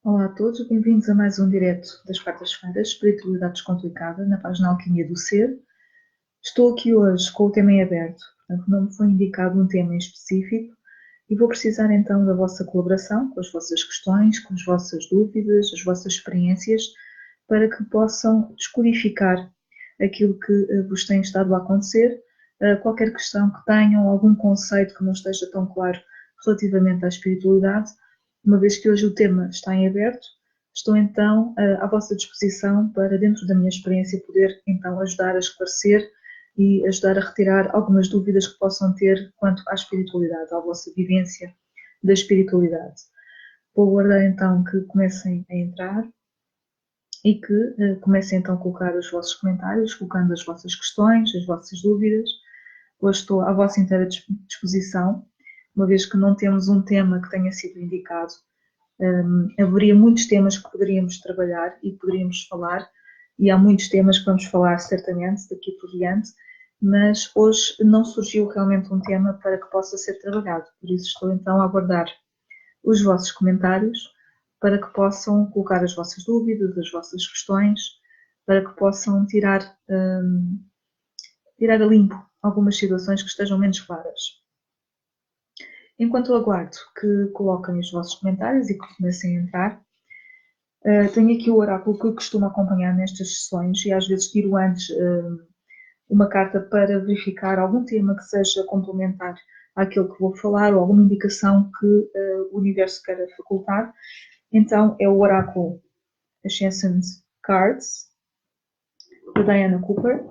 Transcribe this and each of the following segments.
Olá a todos, bem-vindos a mais um direto das quartas-feiras, Espiritualidade Descomplicada, na página Alquimia do Ser. Estou aqui hoje com o tema em aberto, portanto não me foi indicado um tema em específico e vou precisar então da vossa colaboração, com as vossas questões, com as vossas dúvidas, as vossas experiências, para que possam descodificar aquilo que vos tem estado a acontecer, qualquer questão que tenham, algum conceito que não esteja tão claro relativamente à espiritualidade. Uma vez que hoje o tema está em aberto, estou então à vossa disposição para, dentro da minha experiência, poder então ajudar a esclarecer e ajudar a retirar algumas dúvidas que possam ter quanto à espiritualidade, à vossa vivência da espiritualidade. Vou aguardar então que comecem a entrar e que comecem então a colocar os vossos comentários, colocando as vossas questões, as vossas dúvidas. Hoje estou à vossa inteira disposição, uma vez que não temos um tema que tenha sido indicado. Haveria muitos temas que poderíamos trabalhar e poderíamos falar, e há muitos temas que vamos falar certamente daqui por diante, mas hoje não surgiu realmente um tema para que possa ser trabalhado, por isso estou então a aguardar os vossos comentários para que possam colocar as vossas dúvidas, as vossas questões, para que possam tirar a limpo algumas situações que estejam menos claras. Enquanto eu aguardo que coloquem os vossos comentários e que comecem a entrar, tenho aqui o oráculo que eu costumo acompanhar nestas sessões e às vezes tiro antes uma carta para verificar algum tema que seja complementar àquilo que vou falar ou alguma indicação que o universo queira facultar. Então é o oráculo Ascension Cards, da Diana Cooper,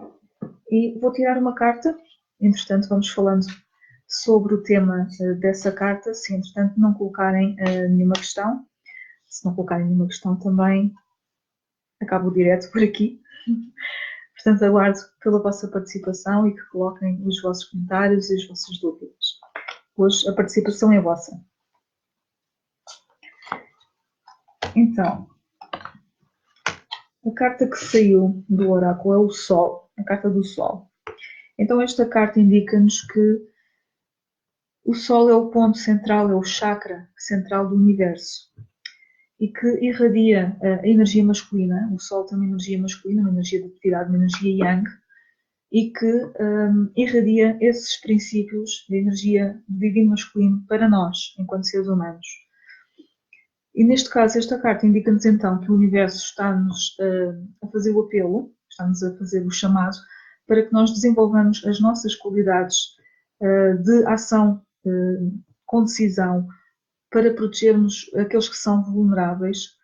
e vou tirar uma carta. Entretanto, vamos falando sobre o tema dessa carta, se entretanto não colocarem nenhuma questão. Se não colocarem nenhuma questão também, acabo o direto por aqui. Portanto, aguardo pela vossa participação e que coloquem os vossos comentários e as vossas dúvidas. Hoje a participação é vossa. Então, a carta que saiu do oráculo é o Sol, a carta do Sol. Então, esta carta indica-nos que o Sol é o ponto central, é o chakra central do universo e que irradia a energia masculina. O Sol tem uma energia masculina, uma energia de atividade, uma energia yang, e que irradia esses princípios de energia do divino masculino para nós, enquanto seres humanos. E neste caso, esta carta indica-nos então que o universo está-nos a fazer o apelo, está-nos a fazer o chamado para que nós desenvolvamos as nossas qualidades de ação com decisão para protegermos aqueles que são vulneráveis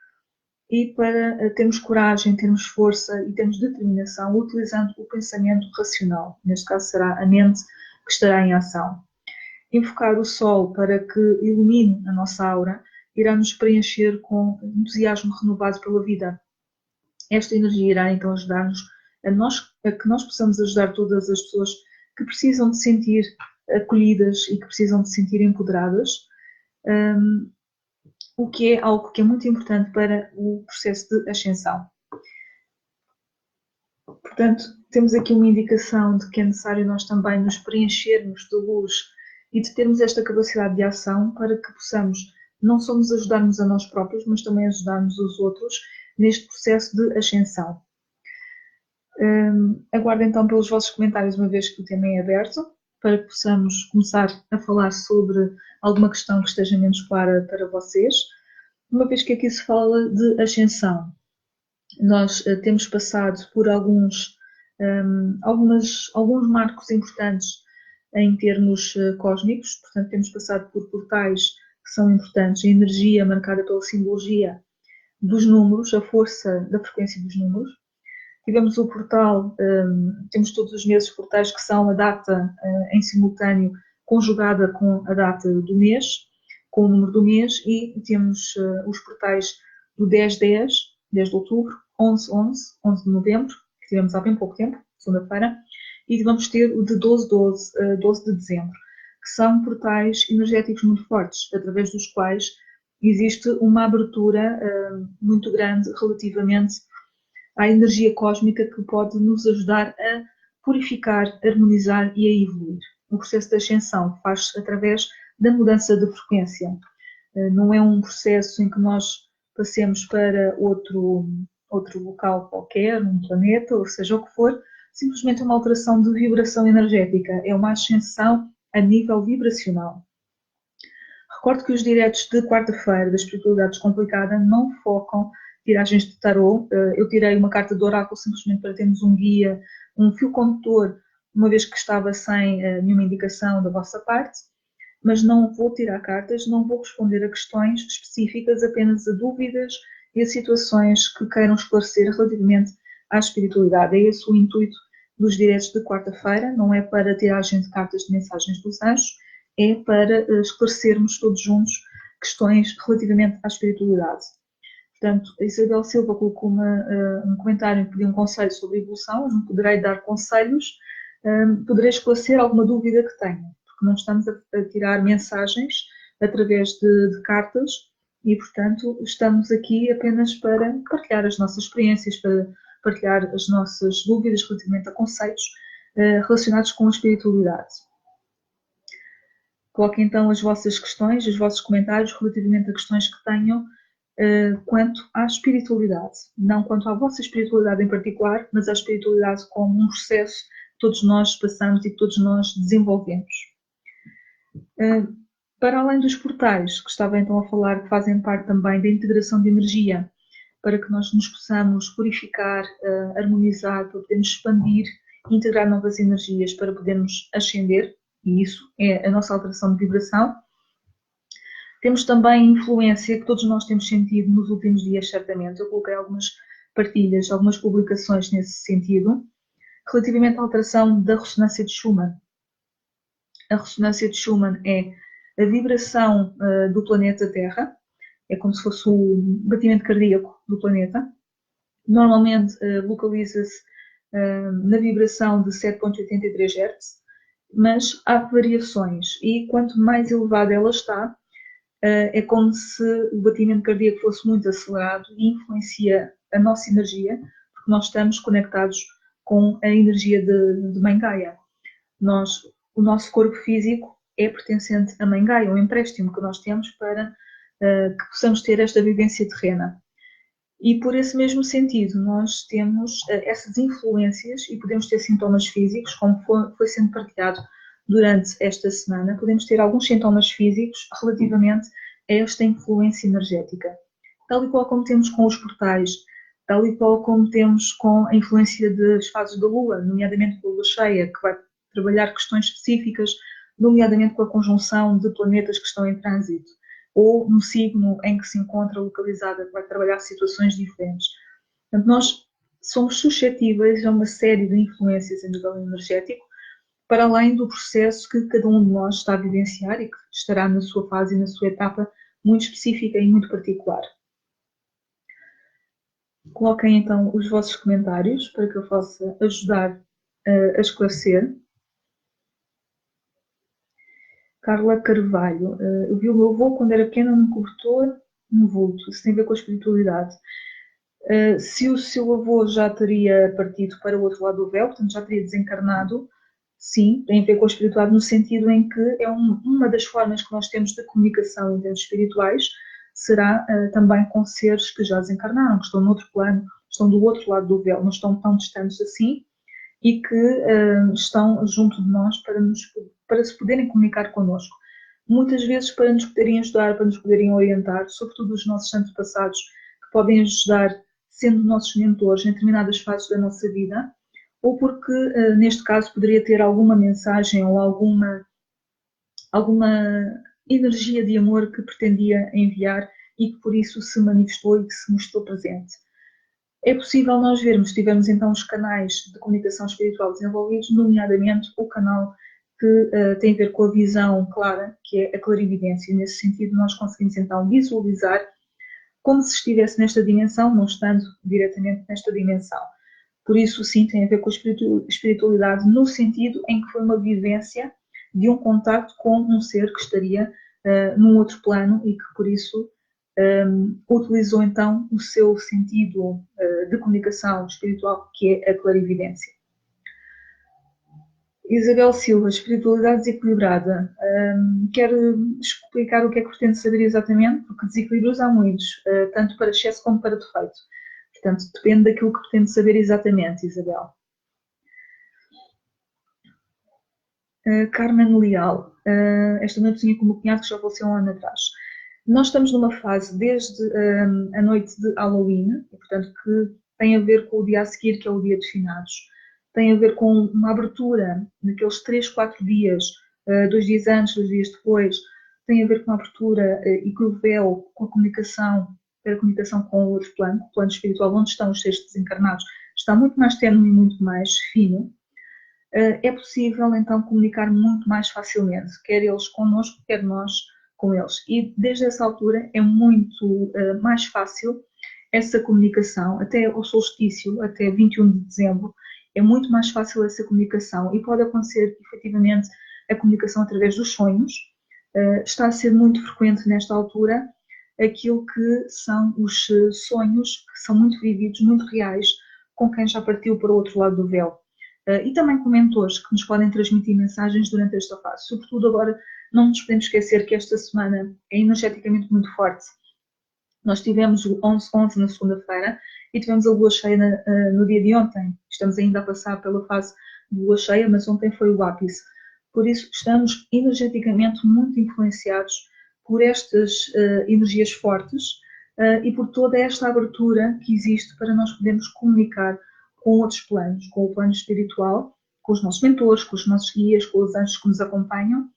e para termos coragem, termos força e termos determinação utilizando o pensamento racional. Neste caso será a mente que estará em ação. Invocar o Sol para que ilumine a nossa aura irá nos preencher com entusiasmo renovado pela vida. Esta energia irá então ajudar-nos a que nós possamos ajudar todas as pessoas que precisam de sentir acolhidas e que precisam de sentir empoderadas, o que é algo que é muito importante para o processo de ascensão. Portanto, temos aqui uma indicação de que é necessário nós também nos preenchermos de luz e de termos esta capacidade de ação para que possamos não só nos ajudarmos a nós próprios, mas também ajudarmos os outros neste processo de ascensão. Aguardo então pelos vossos comentários, uma vez que o tema é aberto, para que possamos começar a falar sobre alguma questão que esteja menos clara para vocês. Uma vez que aqui se fala de ascensão, nós temos passado por alguns marcos importantes em termos cósmicos, portanto temos passado por portais que são importantes, a energia marcada pela simbologia dos números, a força da frequência dos números. Tivemos o portal, temos todos os meses portais que são a data em simultâneo conjugada com a data do mês, com o número do mês, e temos os portais do 10-10, 10 de outubro, 11-11, 11 de novembro, que tivemos há bem pouco tempo, segunda-feira, e vamos ter o de 12-12, 12 de dezembro, que são portais energéticos muito fortes, através dos quais existe uma abertura muito grande relativamente à energia cósmica que pode nos ajudar a purificar, harmonizar e a evoluir. O processo de ascensão faz-se através da mudança de frequência. Não é um processo em que nós passemos para outro local qualquer, um planeta, ou seja o que for, simplesmente é uma alteração de vibração energética, é uma ascensão a nível vibracional. Recordo que os diretos de quarta-feira da Espiritualidade Descomplicada não focam tiragens de tarô. Eu tirei uma carta do oráculo simplesmente para termos um guia, um fio condutor, uma vez que estava sem nenhuma indicação da vossa parte, mas não vou tirar cartas, não vou responder a questões específicas, apenas a dúvidas e a situações que queiram esclarecer relativamente à espiritualidade. É esse o intuito dos diretos de quarta-feira, não é para tiragem de cartas de mensagens dos anjos, é para esclarecermos todos juntos questões relativamente à espiritualidade. Portanto, a Isabel Silva colocou um comentário e pediu um conselho sobre evolução. Eu não poderei dar conselhos, poderei esclarecer alguma dúvida que tenha, porque não estamos a tirar mensagens através de cartas e, portanto, estamos aqui apenas para partilhar as nossas experiências, para partilhar as nossas dúvidas relativamente a conceitos relacionados com a espiritualidade. Coloquem então as vossas questões, os vossos comentários relativamente a questões que tenham quanto à espiritualidade. Não quanto à vossa espiritualidade em particular, mas à espiritualidade como um processo que todos nós passamos e que todos nós desenvolvemos. Para além dos portais, que estava então a falar, que fazem parte também da integração de energia, para que nós nos possamos purificar, harmonizar, para podermos expandir, integrar novas energias, para podermos ascender, e isso é a nossa alteração de vibração. Temos também a influência que todos nós temos sentido nos últimos dias, certamente. Eu coloquei algumas partilhas, algumas publicações nesse sentido, relativamente à alteração da ressonância de Schumann. A ressonância de Schumann é a vibração do planeta Terra, é como se fosse o batimento cardíaco do planeta. Normalmente localiza-se na vibração de 7,83 Hz, mas há variações e quanto mais elevada ela está, é como se o batimento cardíaco fosse muito acelerado e influencia a nossa energia, porque nós estamos conectados com a energia de Mãe Gaia. O nosso corpo físico é pertencente a Mãe Gaia, um empréstimo que nós temos para que possamos ter esta vivência terrena. E por esse mesmo sentido, nós temos essas influências e podemos ter sintomas físicos, como foi sendo partilhado durante esta semana, podemos ter alguns sintomas físicos relativamente a esta influência energética. Tal e qual como temos com os portais, tal e qual como temos com a influência das fases da Lua, nomeadamente com a Lua cheia, que vai trabalhar questões específicas, nomeadamente com a conjunção de planetas que estão em trânsito, ou no signo em que se encontra localizada, que vai trabalhar situações diferentes. Portanto, nós somos suscetíveis a uma série de influências a nível energético, para além do processo que cada um de nós está a vivenciar e que estará na sua fase e na sua etapa muito específica e muito particular. Coloquem então os vossos comentários para que eu possa ajudar a esclarecer. Carla Carvalho, eu vi o meu avô quando era pequena num cobertor, num vulto. Isso tem a ver com a espiritualidade. Se o seu avô já teria partido para o outro lado do véu, portanto já teria desencarnado, sim, tem a ver com a espiritualidade no sentido em que é uma das formas que nós temos de comunicação em termos espirituais, será também com seres que já desencarnaram, que estão no outro plano, estão do outro lado do véu, não estão tão distantes assim, e que estão junto de nós para se poderem comunicar connosco. Muitas vezes para nos poderem ajudar, para nos poderem orientar, sobretudo os nossos antepassados, que podem ajudar sendo nossos mentores em determinadas fases da nossa vida, ou porque, neste caso, poderia ter alguma mensagem ou alguma energia de amor que pretendia enviar e que por isso se manifestou e que se mostrou presente. É possível nós vermos, se tivermos então os canais de comunicação espiritual desenvolvidos, nomeadamente o canal que tem a ver com a visão clara, que é a clarividência. Nesse sentido, nós conseguimos então visualizar como se estivesse nesta dimensão, não estando diretamente nesta dimensão. Por isso, sim, tem a ver com a espiritualidade no sentido em que foi uma vivência de um contacto com um ser que estaria num outro plano e que, por isso, utilizou então o seu sentido de comunicação espiritual, que é a clarividência. Isabel Silva, espiritualidade desequilibrada. Quer explicar o que é que pretende saber exatamente? Porque desequilíbrios há muitos, tanto para excesso como para defeito. Portanto, depende daquilo que pretende saber exatamente, Isabel. Carmen Leal, esta noite tinha como cunhado que já faleceu um ano atrás. Nós estamos numa fase desde a noite de Halloween, e, portanto, que tem a ver com o dia a seguir, que é o dia de finados. Tem a ver com uma abertura naqueles 3, 4 dias, 2 dias antes, 2 dias depois. Tem a ver com a abertura e com o véu, com a comunicação com o outro plano, o plano espiritual, onde estão os seres desencarnados, está muito mais tenue e muito mais fino. É possível então comunicar muito mais facilmente, quer eles connosco, quer nós com eles. E desde essa altura é muito mais fácil essa comunicação, até ao solstício, até 21 de dezembro, é muito mais fácil essa comunicação e pode acontecer efetivamente a comunicação através dos sonhos. Está a ser muito frequente nesta altura aquilo que são os sonhos, que são muito vividos, muito reais, com quem já partiu para o outro lado do véu. E também com mentores que nos podem transmitir mensagens durante esta fase. Sobretudo agora, não nos podemos esquecer que esta semana é energeticamente muito forte. Nós tivemos o 11-11 na segunda-feira e tivemos a lua cheia no dia de ontem. Estamos ainda a passar pela fase de lua cheia, mas ontem foi o ápice. Por isso, estamos energeticamente muito influenciados por estas energias fortes e por toda esta abertura que existe para nós podermos comunicar com outros planos, com o plano espiritual, com os nossos mentores, com os nossos guias, com os anjos que nos acompanham,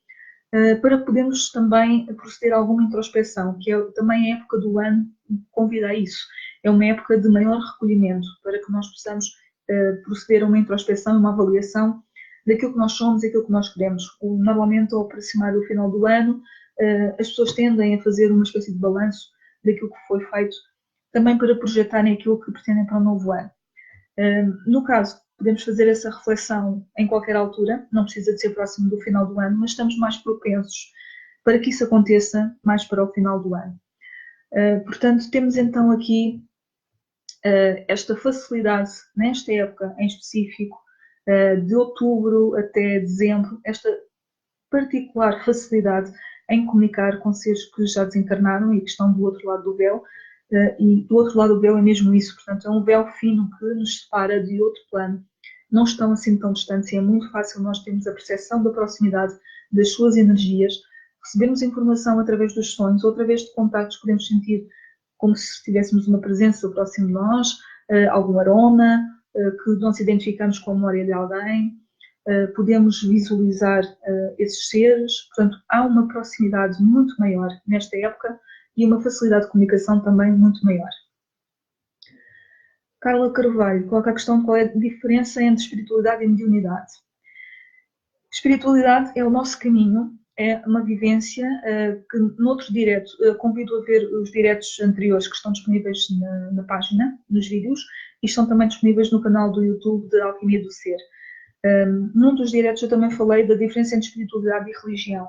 para podermos também proceder a alguma introspeção, que é também a época do ano que convida a isso. É uma época de maior recolhimento, para que nós possamos proceder a uma introspeção e uma avaliação daquilo que nós somos e daquilo que nós queremos. Normalmente, ao aproximar do final do ano, as pessoas tendem a fazer uma espécie de balanço daquilo que foi feito, também para projetarem aquilo que pretendem para o novo ano. No caso, podemos fazer essa reflexão em qualquer altura, não precisa de ser próximo do final do ano, mas estamos mais propensos para que isso aconteça mais para o final do ano. Portanto, temos então aqui esta facilidade, nesta época em específico, de outubro até dezembro, esta particular facilidade em comunicar com seres que já desencarnaram e que estão do outro lado do véu. E do outro lado do véu é mesmo isso, portanto é um véu fino que nos separa de outro plano. Não estão assim tão distantes e é muito fácil nós termos a percepção da proximidade das suas energias, recebemos informação através dos sonhos ou através de contactos, podemos sentir como se tivéssemos uma presença próximo de nós, algum aroma, que nós identificamos com a memória de alguém, podemos visualizar esses seres, portanto há uma proximidade muito maior nesta época e uma facilidade de comunicação também muito maior. Carla Carvalho coloca a questão: qual é a diferença entre espiritualidade e mediunidade? Espiritualidade é o nosso caminho, é uma vivência que noutro direto, convido a ver os diretos anteriores que estão disponíveis na página, nos vídeos, e estão também disponíveis no canal do YouTube de Alquimia do Ser. Num dos diretos eu também falei da diferença entre espiritualidade e religião.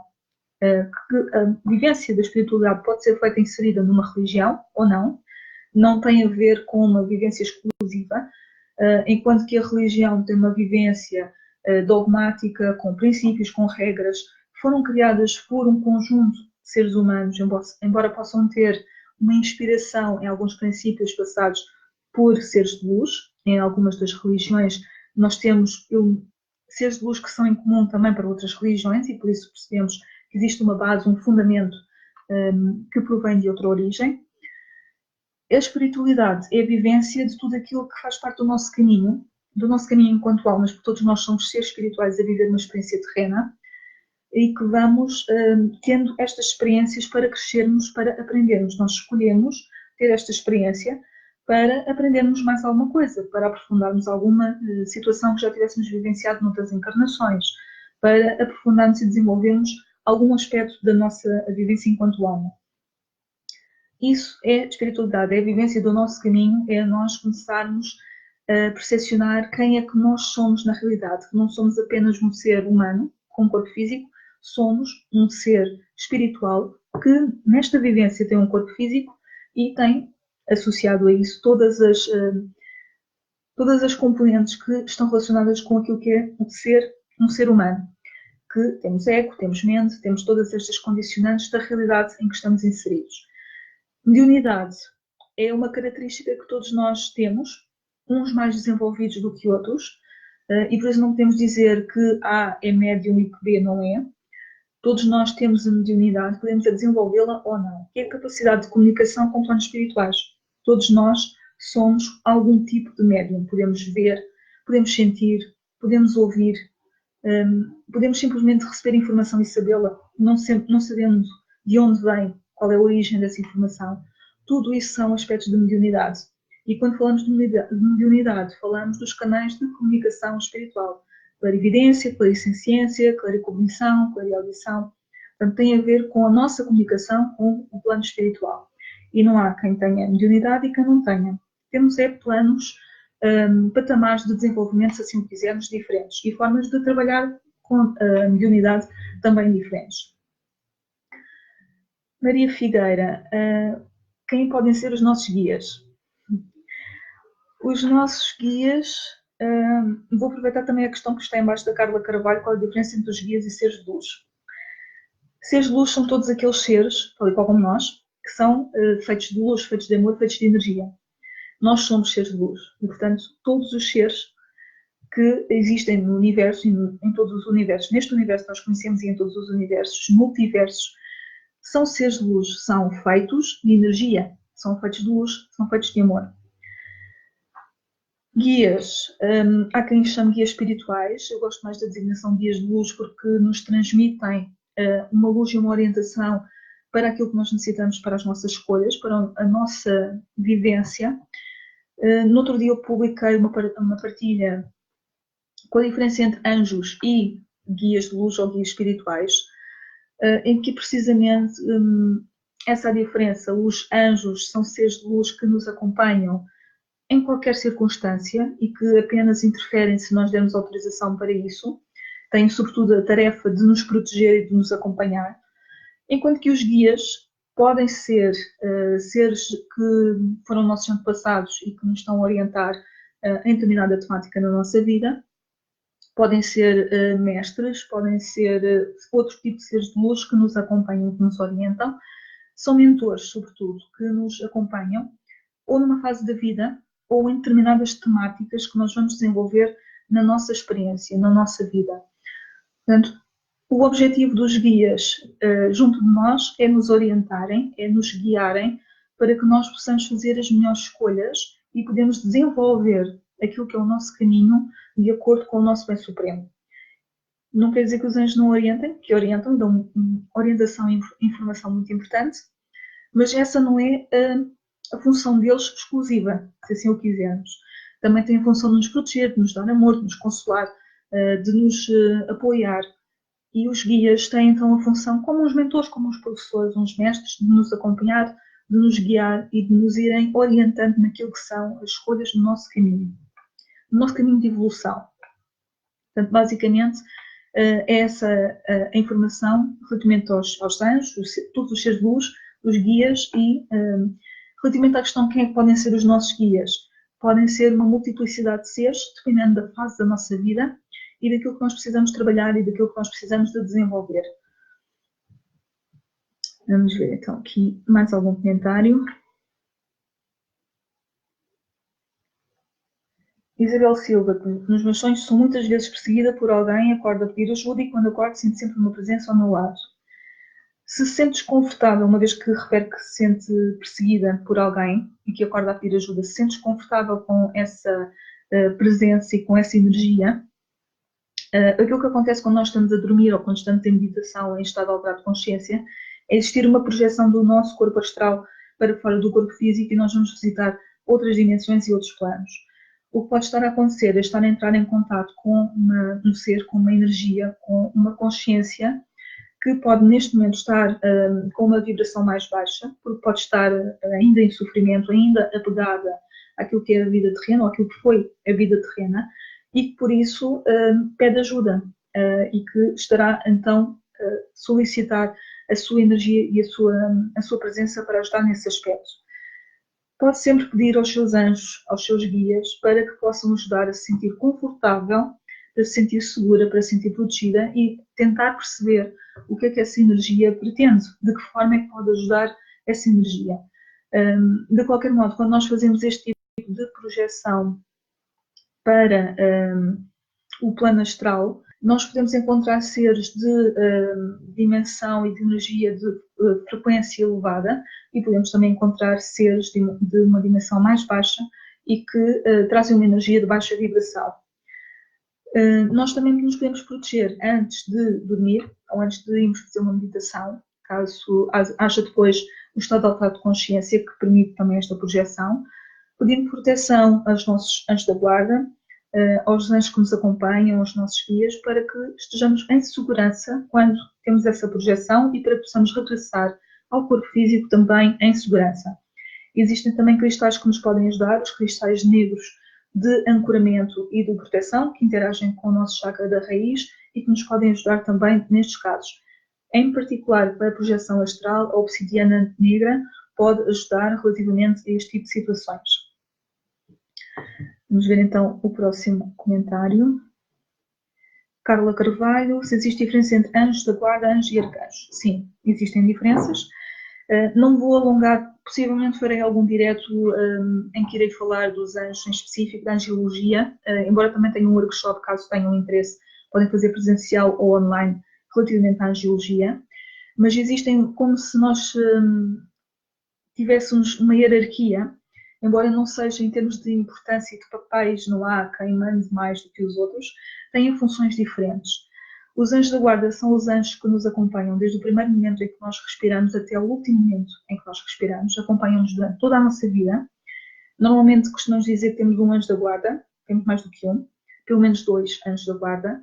Que a vivência da espiritualidade pode ser feita inserida numa religião ou não tem a ver com uma vivência exclusiva, enquanto que a religião tem uma vivência dogmática, com princípios, com regras, que foram criadas por um conjunto de seres humanos, embora possam ter uma inspiração em alguns princípios passados por seres de luz. Em algumas das religiões nós temos seres de luz que são em comum também para outras religiões e por isso percebemos que existe uma base, um fundamento que provém de outra origem. A espiritualidade é a vivência de tudo aquilo que faz parte do nosso caminho enquanto almas, porque todos nós somos seres espirituais a viver uma experiência terrena e que vamos tendo estas experiências para crescermos, para aprendermos. Nós escolhemos ter esta experiência para aprendermos mais alguma coisa, para aprofundarmos alguma situação que já tivéssemos vivenciado noutras encarnações, para aprofundarmos e desenvolvermos algum aspecto da nossa vivência enquanto alma. Isso é espiritualidade, é a vivência do nosso caminho, é nós começarmos a percepcionar quem é que nós somos na realidade, que não somos apenas um ser humano com um corpo físico, somos um ser espiritual que nesta vivência tem um corpo físico e tem associado a isso todas as componentes que estão relacionadas com aquilo que é o ser um ser humano, que temos ego, temos mente, temos todas estas condicionantes da realidade em que estamos inseridos. Mediunidade é uma característica que todos nós temos, uns mais desenvolvidos do que outros, e por isso não podemos dizer que A é médium e que B não é. Todos nós temos a mediunidade, podemos desenvolvê-la ou não, que é a capacidade de comunicação com planos espirituais. Todos nós somos algum tipo de médium. Podemos ver, podemos sentir, podemos ouvir, podemos simplesmente receber informação e sabê-la, não sabendo de onde vem, qual é a origem dessa informação. Tudo isso são aspectos de mediunidade. E quando falamos de mediunidade, falamos dos canais de comunicação espiritual. Clarividência, clarissenciência, claricognição, clareaudição. Portanto, tem a ver com a nossa comunicação com o plano espiritual. E não há quem tenha mediunidade e quem não tenha. Temos planos, patamares de desenvolvimento, se assim o quisermos, diferentes. E formas de trabalhar com a mediunidade também diferentes. Maria Figueira, quem podem ser os nossos guias? Os nossos guias, vou aproveitar também a questão que está em baixo da Carla Carvalho, qual é a diferença entre os guias e seres de luz. Seres de luz são todos aqueles seres, tal e qual como nós, que são feitos de luz, feitos de amor, feitos de energia. Nós somos seres de luz e, portanto, todos os seres que existem no universo e em todos os universos, neste universo que nós conhecemos e em todos os universos, multiversos, são seres de luz, são feitos de energia, são feitos de luz, são feitos de amor. Guias, há quem chame guias espirituais, eu gosto mais da designação guias de luz porque nos transmitem uma luz e uma orientação para aquilo que nós necessitamos para as nossas escolhas, para a nossa vivência. No outro dia eu publiquei uma partilha com a diferença entre anjos e guias de luz ou guias espirituais, em que precisamente essa diferença, os anjos são seres de luz que nos acompanham em qualquer circunstância e que apenas interferem se nós dermos autorização para isso, têm sobretudo a tarefa de nos proteger e de nos acompanhar, enquanto que os guias podem ser seres que foram nossos antepassados e que nos estão a orientar em determinada temática na nossa vida, podem ser mestres, podem ser outro tipo de seres de luz que nos acompanham, que nos orientam, são mentores, sobretudo, que nos acompanham ou numa fase da vida ou em determinadas temáticas que nós vamos desenvolver na nossa experiência, na nossa vida. Portanto, o objetivo dos guias junto de nós é nos orientarem, é nos guiarem para que nós possamos fazer as melhores escolhas e podemos desenvolver aquilo que é o nosso caminho de acordo com o nosso bem supremo. Não quer dizer que os anjos não orientem, que orientam, dão orientação e informação muito importante, mas essa não é a função deles exclusiva, se assim o quisermos. Também tem a função de nos proteger, de nos dar amor, de nos consolar, de nos apoiar. E os guias têm então a função, como os mentores, como os professores, uns mestres, de nos acompanhar, de nos guiar e de nos irem orientando naquilo que são as escolhas do nosso caminho de evolução. Portanto, basicamente, é essa a informação relativamente aos anjos, todos os seres de luz, os guias e relativamente à questão de quem é que podem ser os nossos guias. Podem ser uma multiplicidade de seres, dependendo da fase da nossa vida e daquilo que nós precisamos trabalhar e daquilo que nós precisamos de desenvolver. Vamos ver então aqui mais algum comentário. Isabel Silva, nos meus sonhos sou muitas vezes perseguida por alguém, acordo a pedir ajuda e quando acordo sinto sempre uma presença ao meu lado. Se se sente desconfortável, uma vez que refere que se sente perseguida por alguém e que acorda a pedir ajuda, se sente desconfortável com essa presença e com essa energia, aquilo que acontece quando nós estamos a dormir ou quando estamos em meditação ou em estado alterado de consciência é existir uma projeção do nosso corpo astral para fora do corpo físico e nós vamos visitar outras dimensões e outros planos. O que pode estar a acontecer é estar a entrar em contato com um ser, com uma energia, com uma consciência que pode neste momento estar com uma vibração mais baixa, porque pode estar ainda em sofrimento, ainda apegada àquilo que é a vida terrena, ou àquilo que foi a vida terrena, e que por isso pede ajuda e que estará então a solicitar a sua energia e a sua presença para ajudar nesse aspecto. Pode sempre pedir aos seus anjos, aos seus guias, para que possam ajudar a se sentir confortável para se sentir segura, para se sentir protegida e tentar perceber o que é que essa energia pretende, de que forma é que pode ajudar essa energia. De qualquer modo, quando nós fazemos este tipo de projeção para o plano astral, nós podemos encontrar seres de dimensão e de energia de frequência elevada e podemos também encontrar seres de uma dimensão mais baixa e que trazem uma energia de baixa vibração. Nós também nos podemos proteger antes de dormir ou antes de irmos fazer uma meditação, caso haja depois um estado alterado de consciência que permite também esta projeção, pedindo proteção aos nossos anjos da guarda, aos anjos que nos acompanham, aos nossos guias, para que estejamos em segurança quando temos essa projeção e para que possamos regressar ao corpo físico também em segurança. Existem também cristais que nos podem ajudar, os cristais negros de ancoramento e de proteção, que interagem com o nosso chakra da raiz e que nos podem ajudar também nestes casos. Em particular, para a projeção astral, a obsidiana negra pode ajudar relativamente a este tipo de situações. Vamos ver então o próximo comentário. Carla Carvalho, se existe diferença entre anjos da guarda, anjos e arcanjos? Sim, existem diferenças. Não vou alongar, possivelmente farei algum direto em que irei falar dos anjos em específico, da angiologia, embora também tenha um workshop, caso tenham interesse, podem fazer presencial ou online relativamente à angiologia, mas existem como se nós tivéssemos uma hierarquia, embora não seja em termos de importância e de papéis, não há quem mande mais do que os outros, têm funções diferentes. Os anjos da guarda são os anjos que nos acompanham desde o primeiro momento em que nós respiramos até o último momento em que nós respiramos, acompanham-nos durante toda a nossa vida. Normalmente costumamos dizer que temos um anjo da guarda, temos mais do que um, pelo menos 2 anjos da guarda.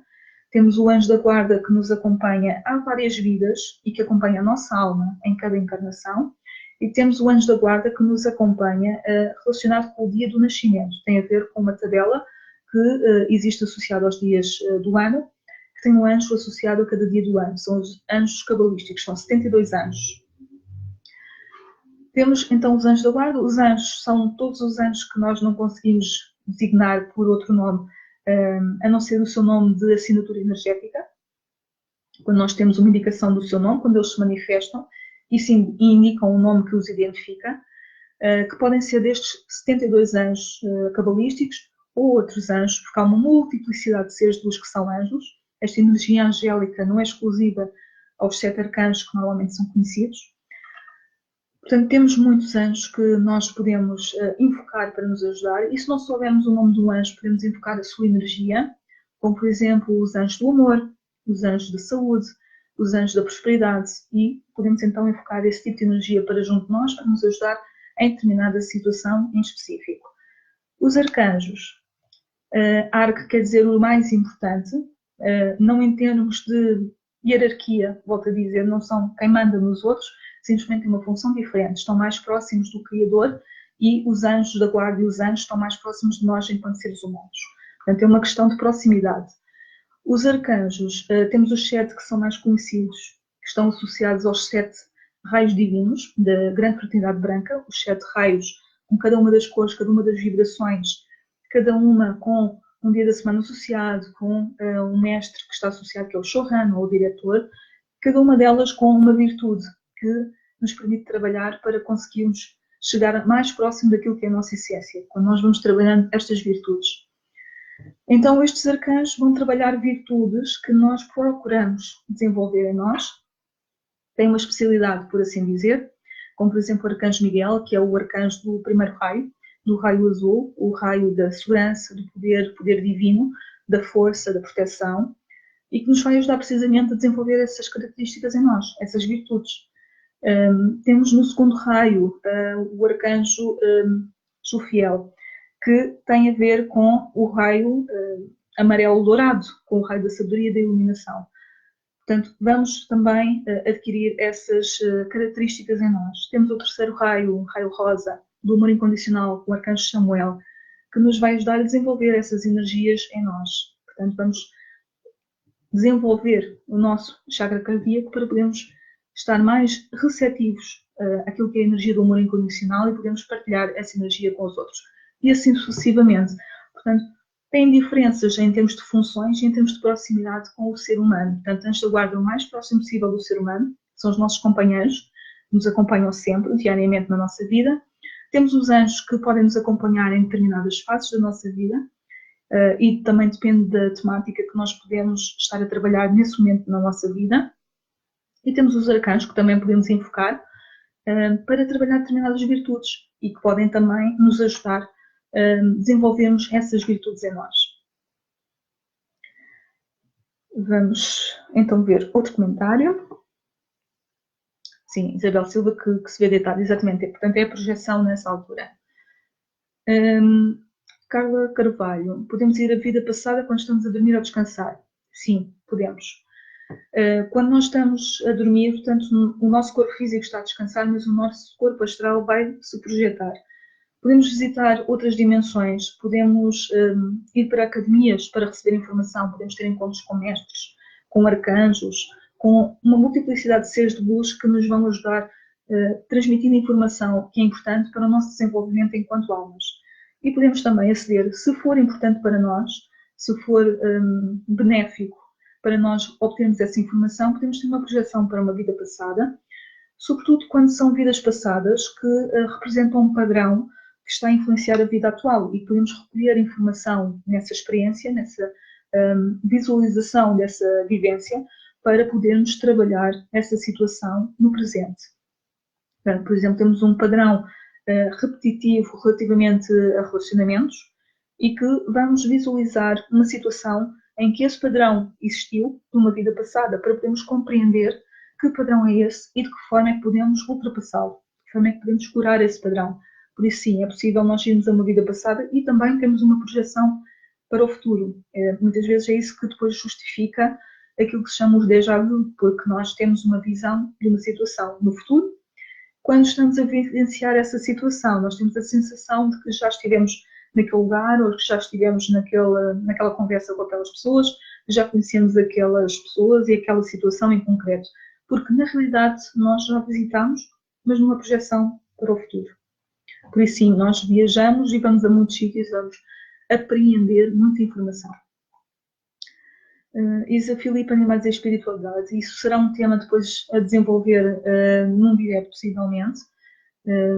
Temos o anjo da guarda que nos acompanha há várias vidas e que acompanha a nossa alma em cada encarnação. E temos o anjo da guarda que nos acompanha relacionado com o dia do nascimento. Tem a ver com uma tabela que existe associada aos dias do ano, que tem um anjo associado a cada dia do ano. São os anjos cabalísticos, são 72 anjos. Temos então os anjos da guarda. Os anjos são todos os anjos que nós não conseguimos designar por outro nome, a não ser o seu nome de assinatura energética. Quando nós temos uma indicação do seu nome, quando eles se manifestam, e indicam o nome que os identifica, que podem ser destes 72 anjos cabalísticos ou outros anjos, porque há uma multiplicidade de seres de luz que são anjos. Esta energia angélica não é exclusiva aos 7 arcanos que normalmente são conhecidos. Portanto, temos muitos anjos que nós podemos invocar para nos ajudar, e se não soubermos o nome do anjo, podemos invocar a sua energia, como por exemplo os anjos do amor, os anjos da saúde, os anjos da prosperidade, e podemos então invocar esse tipo de energia para junto de nós, para nos ajudar em determinada situação em específico. Os arcanjos, arco quer dizer o mais importante, não em termos de hierarquia, volto a dizer, não são quem manda nos outros, simplesmente têm uma função diferente, estão mais próximos do Criador, e os anjos da guarda e os anjos estão mais próximos de nós enquanto seres humanos. Portanto, é uma questão de proximidade. Os arcanjos, temos os 7 que são mais conhecidos, que estão associados aos 7 raios divinos da grande fraternidade branca, os 7 raios com cada uma das cores, cada uma das vibrações, cada uma com um dia da semana associado, com um mestre que está associado, que é o Shohan, ou o diretor, cada uma delas com uma virtude que nos permite trabalhar para conseguirmos chegar mais próximo daquilo que é a nossa essência, quando nós vamos trabalhando estas virtudes. Então, estes arcanjos vão trabalhar virtudes que nós procuramos desenvolver em nós. Tem uma especialidade, por assim dizer, como por exemplo o arcanjo Miguel, que é o arcanjo do primeiro raio, do raio azul, o raio da segurança, do poder divino, da força, da proteção, e que nos vai ajudar precisamente a desenvolver essas características em nós, essas virtudes. Temos no segundo raio o arcanjo Jofiel, que tem a ver com o raio amarelo-dourado, com o raio da sabedoria e da iluminação. Portanto, vamos também adquirir essas características em nós. Temos o terceiro raio, o raio rosa, do amor incondicional, com o arcanjo Samuel, que nos vai ajudar a desenvolver essas energias em nós. Portanto, vamos desenvolver o nosso chakra cardíaco para podermos estar mais receptivos àquilo que é a energia do amor incondicional e podermos partilhar essa energia com os outros. E assim sucessivamente. Portanto, têm diferenças em termos de funções e em termos de proximidade com o ser humano. Portanto, anjos da guarda o mais próximo possível do ser humano, são os nossos companheiros, que nos acompanham sempre, diariamente na nossa vida. Temos os anjos que podem nos acompanhar em determinadas fases da nossa vida, e também depende da temática que nós podemos estar a trabalhar nesse momento na nossa vida. E temos os arcanjos que também podemos invocar para trabalhar determinadas virtudes e que podem também nos ajudar a desenvolvermos essas virtudes em nós. Vamos então ver outro comentário. Sim, Isabel Silva que se vê deitada, exatamente. Portanto, é a projeção nessa altura. Carla Carvalho, podemos ir à vida passada quando estamos a dormir ou descansar? Sim, podemos. Quando nós estamos a dormir, portanto, o nosso corpo físico está a descansar, mas o nosso corpo astral vai se projetar. Podemos visitar outras dimensões, podemos ir para academias para receber informação, podemos ter encontros com mestres, com arcanjos, com uma multiplicidade de seres de luz que nos vão ajudar transmitindo informação que é importante para o nosso desenvolvimento enquanto almas. E podemos também aceder, se for importante para nós, se for benéfico para nós obtermos essa informação, podemos ter uma projeção para uma vida passada, sobretudo quando são vidas passadas que representam um padrão que está a influenciar a vida atual e podemos recolher informação nessa experiência, nessa visualização dessa vivência, para podermos trabalhar essa situação no presente. Por exemplo, temos um padrão repetitivo relativamente a relacionamentos e que vamos visualizar uma situação em que esse padrão existiu numa vida passada para podermos compreender que padrão é esse e de que forma é que podemos ultrapassá-lo, de que forma é que podemos curar esse padrão. Por isso, sim, é possível nós irmos a uma vida passada e também temos uma projeção para o futuro. Muitas vezes é isso que depois justifica aquilo que se chama os déjà vu, porque nós temos uma visão de uma situação no futuro. Quando estamos a vivenciar essa situação, nós temos a sensação de que já estivemos naquele lugar ou que já estivemos naquela conversa com aquelas pessoas, já conhecemos aquelas pessoas e aquela situação em concreto. Porque, na realidade, nós já visitamos, mas numa projeção para o futuro. Por isso, sim, nós viajamos e vamos a muitos sítios, vamos apreender muita informação. Isa Filipe, Animais e Espiritualidade. Isso será um tema depois a desenvolver num direto, possivelmente.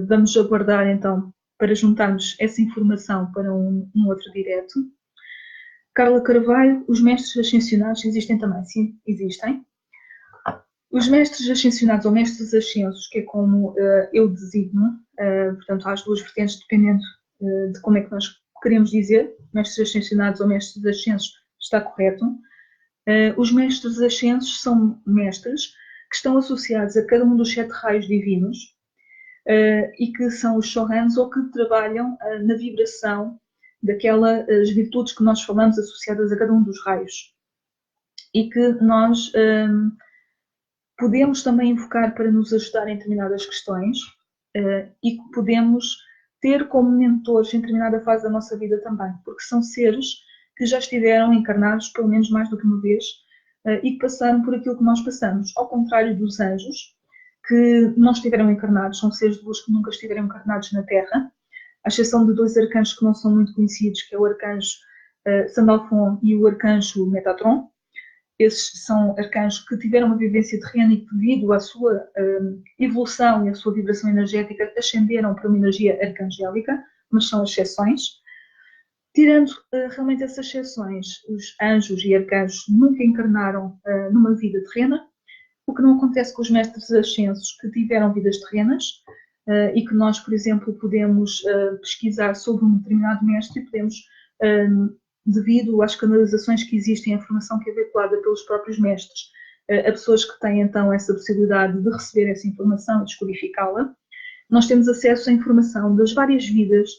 Vamos aguardar, então, para juntarmos essa informação para um outro direto. Carla Carvalho, os mestres ascensionados existem também? Sim, existem. Os mestres ascensionados ou mestres ascensos, que é como eu designo, portanto, há as duas vertentes, dependendo de como é que nós queremos dizer, mestres ascensionados ou mestres ascensos, está correto. Os mestres ascensos são mestres que estão associados a cada um dos 7 raios divinos e que são os Shohans ou que trabalham na vibração daquelas virtudes que nós falamos associadas a cada um dos raios e que nós podemos também invocar para nos ajudar em determinadas questões e que podemos ter como mentores em determinada fase da nossa vida também, porque são seres que já estiveram encarnados pelo menos mais do que uma vez e que passaram por aquilo que nós passamos, ao contrário dos anjos, que não estiveram encarnados, são seres de luz que nunca estiveram encarnados na Terra, à exceção de 2 arcanjos que não são muito conhecidos, que é o arcanjo Sandalphon e o arcanjo Metatron. Esses são arcanjos que tiveram uma vivência terrena e que, devido à sua evolução e à sua vibração energética, ascenderam para uma energia arcangélica, mas são exceções. Tirando realmente essas exceções, os anjos e arcanjos nunca encarnaram numa vida terrena, o que não acontece com os mestres ascensos que tiveram vidas terrenas e que nós, por exemplo, podemos pesquisar sobre um determinado mestre e podemos, devido às canalizações que existem, a informação que é veiculada pelos próprios mestres, a pessoas que têm então essa possibilidade de receber essa informação e descodificá-la, nós temos acesso à informação das várias vidas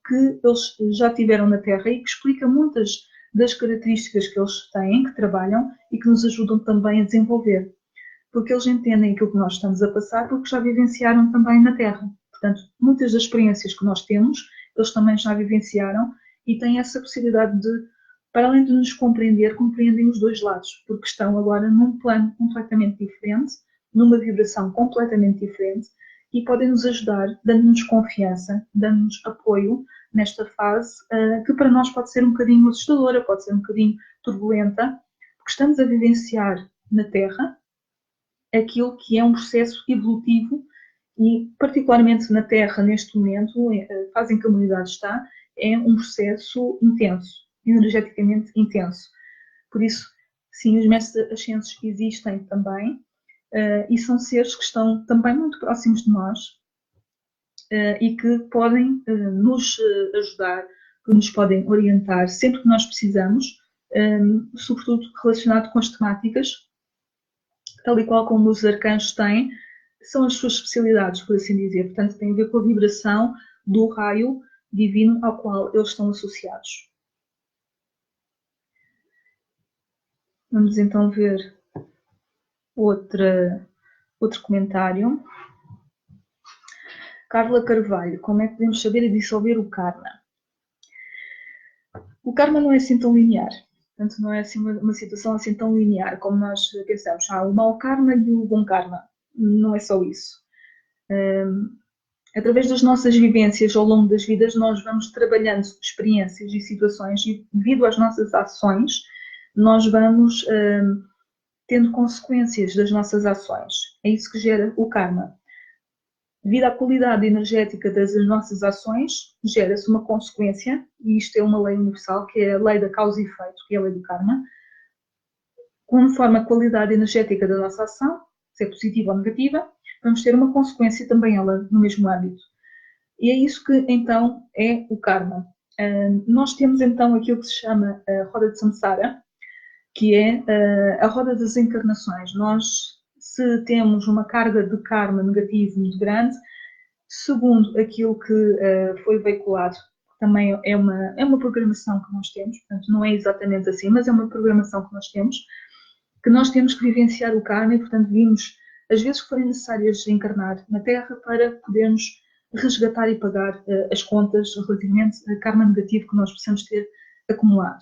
que eles já tiveram na Terra e que explica muitas das características que eles têm, que trabalham e que nos ajudam também a desenvolver. Porque eles entendem aquilo que nós estamos a passar porque já vivenciaram também na Terra. Portanto, muitas das experiências que nós temos, eles também já vivenciaram e têm essa possibilidade de, para além de nos compreender, compreendem os dois lados, porque estão agora num plano completamente diferente, numa vibração completamente diferente e podem nos ajudar, dando-nos confiança, dando-nos apoio nesta fase, que para nós pode ser um bocadinho assustadora, pode ser um bocadinho turbulenta, porque estamos a vivenciar na Terra aquilo que é um processo evolutivo e, particularmente na Terra, neste momento, a fase em que a humanidade está, é um processo intenso, energeticamente intenso. Por isso, sim, os mestres ascensos existem também e são seres que estão também muito próximos de nós e que podem nos ajudar, que nos podem orientar sempre que nós precisamos, sobretudo relacionado com as temáticas, tal e qual como os arcanjos têm, são as suas especialidades, por assim dizer. Portanto, tem a ver com a vibração do raio divino ao qual eles estão associados. Vamos então ver outro comentário. Carla Carvalho, como é que podemos saber e dissolver o karma? O karma não é assim tão linear. Portanto, não é assim uma situação assim tão linear como nós pensamos. O mau karma e o bom karma. Não é só isso. Através das nossas vivências ao longo das vidas, nós vamos trabalhando experiências e situações e, devido às nossas ações, nós vamos tendo consequências das nossas ações. É isso que gera o karma. Devido à qualidade energética das nossas ações, gera-se uma consequência, e isto é uma lei universal, que é a lei da causa e efeito, que é a lei do karma. Conforme a qualidade energética da nossa ação, se é positiva ou negativa, vamos ter uma consequência também ela no mesmo âmbito. E é isso que então é o karma. Nós temos então aquilo que se chama a roda de samsara, que é a roda das encarnações. Nós, se temos uma carga de karma negativo muito grande, segundo aquilo que foi veiculado, também é uma programação que nós temos, portanto não é exatamente assim, mas é uma programação que nós temos que vivenciar o karma e, portanto, vimos as vezes que forem necessárias encarnar na Terra para podermos resgatar e pagar as contas relativamente ao karma negativo que nós possamos ter acumulado.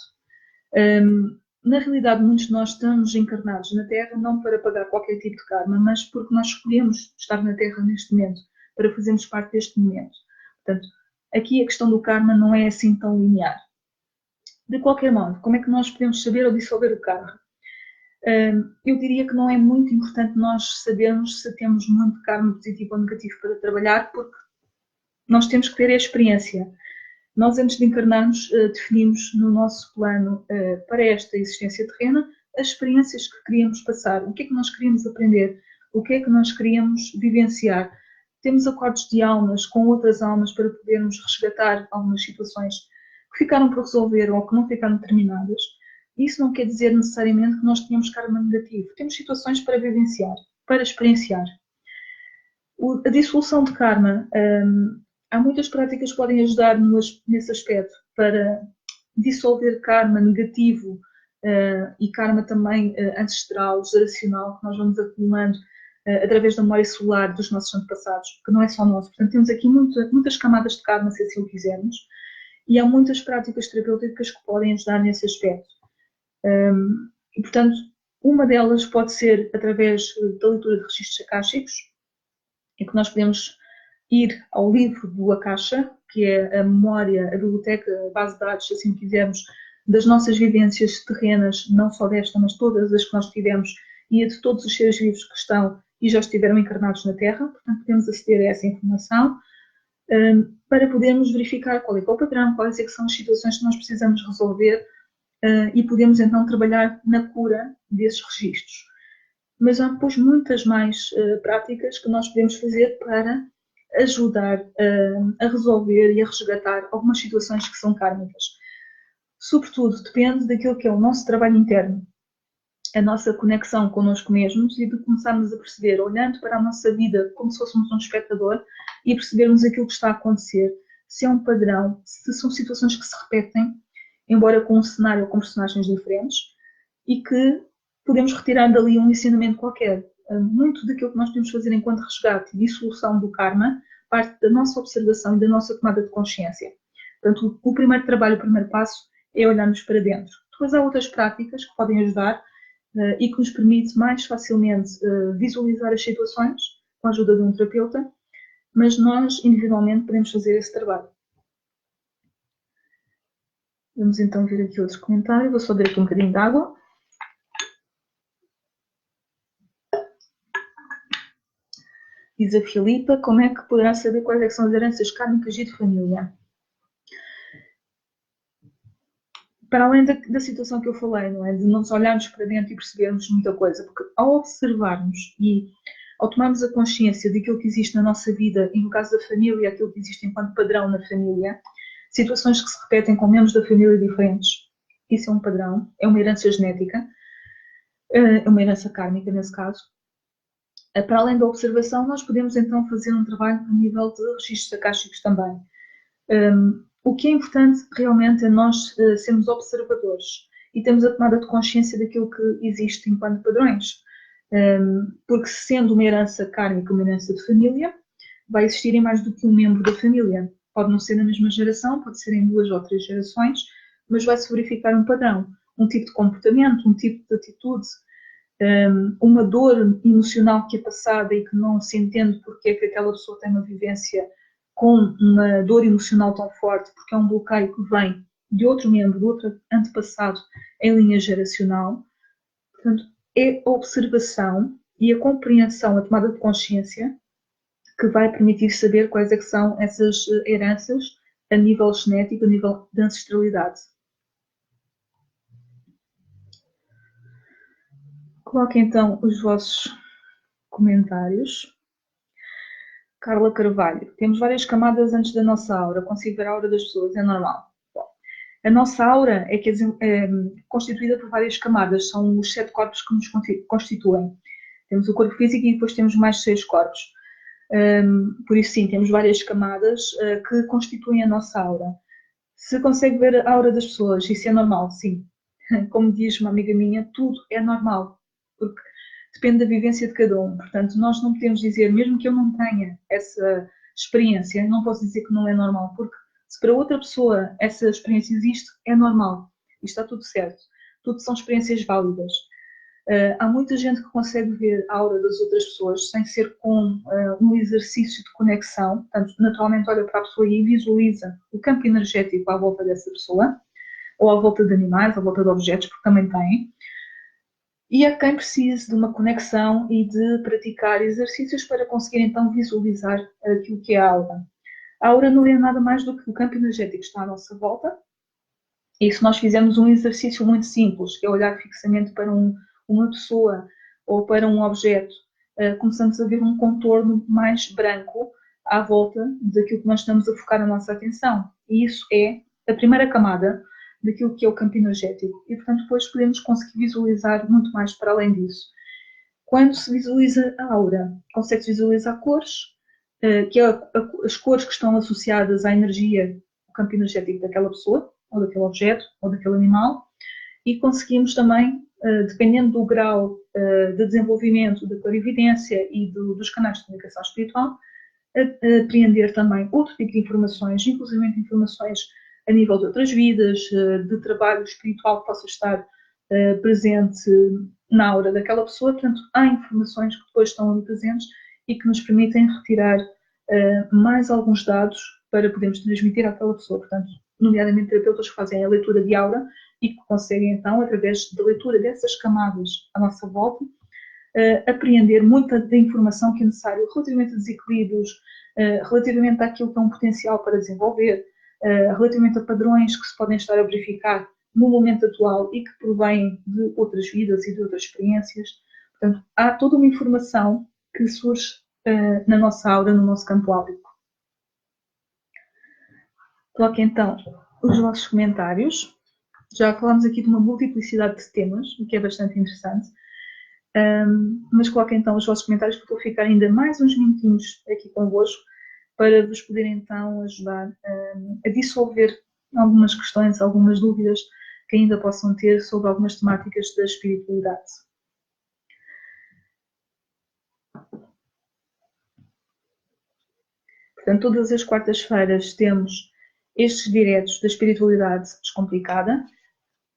Na realidade, muitos de nós estamos encarnados na Terra não para pagar qualquer tipo de karma, mas porque nós escolhemos estar na Terra neste momento, para fazermos parte deste momento. Portanto, aqui a questão do karma não é assim tão linear. De qualquer modo, como é que nós podemos saber ou dissolver o karma? Eu diria que não é muito importante nós sabermos se temos muito karma positivo ou negativo para trabalhar, porque nós temos que ter a experiência. Nós, antes de encarnarmos, definimos no nosso plano para esta existência terrena as experiências que queríamos passar, o que é que nós queríamos aprender, o que é que nós queríamos vivenciar. Temos acordos de almas com outras almas para podermos resgatar algumas situações que ficaram por resolver ou que não ficaram terminadas. Isso não quer dizer necessariamente que nós tenhamos karma negativo. Temos situações para vivenciar, para experienciar. A dissolução de karma, há muitas práticas que podem ajudar nesse aspecto para dissolver karma negativo e karma também ancestral, geracional, que nós vamos acumulando através da memória celular dos nossos antepassados, que não é só nosso. Portanto, temos aqui muitas camadas de karma, se assim o quisermos, e há muitas práticas terapêuticas que podem ajudar nesse aspecto. E, portanto, uma delas pode ser através da leitura de registros akáshicos, em que nós podemos ir ao livro do Akasha, que é a memória, a biblioteca, a base de dados, se assim quisermos, das nossas vivências terrenas, não só desta, mas todas as que nós tivemos, e a de todos os seres vivos que estão e já estiveram encarnados na Terra. Portanto, podemos aceder a essa informação para podermos verificar qual é o padrão, quais é que são as situações que nós precisamos resolver e podemos então trabalhar na cura desses registros. Mas há depois muitas mais práticas que nós podemos fazer para ajudar a resolver e a resgatar algumas situações que são kármicas. Sobretudo, depende daquilo que é o nosso trabalho interno, a nossa conexão connosco mesmos e de começarmos a perceber, olhando para a nossa vida como se fôssemos um espectador e percebermos aquilo que está a acontecer, se é um padrão, se são situações que se repetem, embora com um cenário ou com personagens diferentes, e que podemos retirar dali um ensinamento qualquer. Muito daquilo que nós podemos fazer enquanto resgate e dissolução do karma parte da nossa observação e da nossa tomada de consciência. Portanto, o primeiro trabalho, o primeiro passo é olharmos para dentro. Depois há outras práticas que podem ajudar e que nos permite mais facilmente visualizar as situações com a ajuda de um terapeuta, mas nós individualmente podemos fazer esse trabalho. Vamos então ver aqui outro comentário. Vou só beber aqui um bocadinho de água. Diz a Filipa, como é que poderá saber quais é que são as heranças kármicas e de família? Para além da situação que eu falei, não é? De nos olharmos para dentro e percebermos muita coisa, porque ao observarmos e ao tomarmos a consciência daquilo que existe na nossa vida, e no caso da família, aquilo que existe enquanto padrão na família, situações que se repetem com membros da família diferentes, isso é um padrão, é uma herança genética, é uma herança kármica nesse caso. Para além da observação, nós podemos então fazer um trabalho a nível de registros acásticos também. O que é importante realmente é nós sermos observadores e termos a tomada de consciência daquilo que existe enquanto padrões. Porque sendo uma herança kármica, uma herança de família, vai existir em mais do que um membro da família. Pode não ser na mesma geração, pode ser em 2 ou 3 gerações, mas vai-se verificar um padrão, um tipo de comportamento, um tipo de atitude, uma dor emocional que é passada e que não se entende porque é que aquela pessoa tem uma vivência com uma dor emocional tão forte, porque é um bloqueio que vem de outro membro, de outro antepassado em linha geracional. Portanto, é a observação e a compreensão, a tomada de consciência que vai permitir saber quais é que são essas heranças a nível genético, a nível de ancestralidade. Coloquem então os vossos comentários. Carla Carvalho, temos várias camadas antes da nossa aura, consigo ver a aura das pessoas, é normal. Bom, a nossa aura é constituída por várias camadas, são os 7 corpos que nos constituem. Temos o corpo físico e depois temos mais 6 corpos. Por isso sim, temos várias camadas que constituem a nossa aura. Se consegue ver a aura das pessoas, isso é normal, sim. Como diz uma amiga minha, tudo é normal, porque depende da vivência de cada um. Portanto, nós não podemos dizer, mesmo que eu não tenha essa experiência, não posso dizer que não é normal, porque se para outra pessoa essa experiência existe, é normal. E está tudo certo. Tudo são experiências válidas. Há muita gente que consegue ver a aura das outras pessoas sem ser com um exercício de conexão. Portanto, naturalmente olha para a pessoa e visualiza o campo energético à volta dessa pessoa, ou à volta de animais, à volta de objetos, porque também tem. E há quem precise de uma conexão e de praticar exercícios para conseguir então visualizar aquilo que é a aura. A aura não é nada mais do que o campo energético que está à nossa volta. E se nós fizermos um exercício muito simples, que é olhar fixamente para uma pessoa ou para um objeto, começamos a ver um contorno mais branco à volta daquilo que nós estamos a focar a nossa atenção. E isso é a primeira camada daquilo que é o campo energético. E, portanto, depois podemos conseguir visualizar muito mais para além disso. Quando se visualiza a aura, consegue-se visualizar cores, que é as cores que estão associadas à energia, ao campo energético daquela pessoa, ou daquele objeto, ou daquele animal, e conseguimos também, dependendo do grau de desenvolvimento da clarividência e dos canais de comunicação espiritual, apreender também outro tipo de informações, inclusive informações a nível de outras vidas, de trabalho espiritual que possa estar presente na aura daquela pessoa. Portanto, há informações que depois estão ali presentes e que nos permitem retirar mais alguns dados para podermos transmitir àquela pessoa. Portanto, nomeadamente terapeutas que fazem a leitura de aura e que conseguem então, através da leitura dessas camadas à nossa volta, apreender muita da informação que é necessário relativamente a desequilíbrios, relativamente àquilo que é um potencial para desenvolver, relativamente a padrões que se podem estar a verificar no momento atual e que provêm de outras vidas e de outras experiências. Portanto, há toda uma informação que surge na nossa aura, no nosso campo áurico. Coloque então os vossos comentários. Já falámos aqui de uma multiplicidade de temas, o que é bastante interessante. Mas coloquem então os vossos comentários, porque eu vou ficar ainda mais uns minutinhos aqui convosco para vos poder então ajudar a dissolver algumas questões, algumas dúvidas que ainda possam ter sobre algumas temáticas da espiritualidade. Portanto, todas as quartas-feiras temos estes diretos da espiritualidade descomplicada.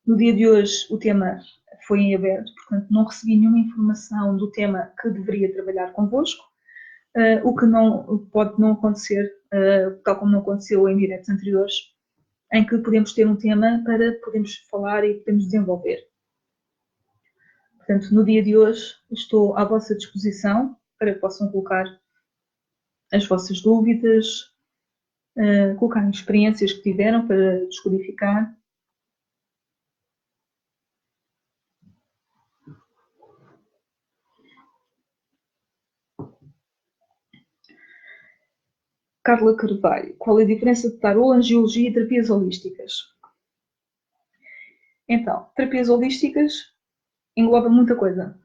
No dia de hoje o tema foi em aberto, portanto não recebi nenhuma informação do tema que deveria trabalhar convosco, o que não pode não acontecer, tal como não aconteceu em diretos anteriores, em que podemos ter um tema para podermos falar e podemos desenvolver. Portanto, no dia de hoje estou à vossa disposição para que possam colocar as vossas dúvidas, colocar experiências que tiveram para descodificar. Carla Carvalho, qual é a diferença de tarô, angiologia e terapias holísticas? Então, terapias holísticas engloba muita coisa.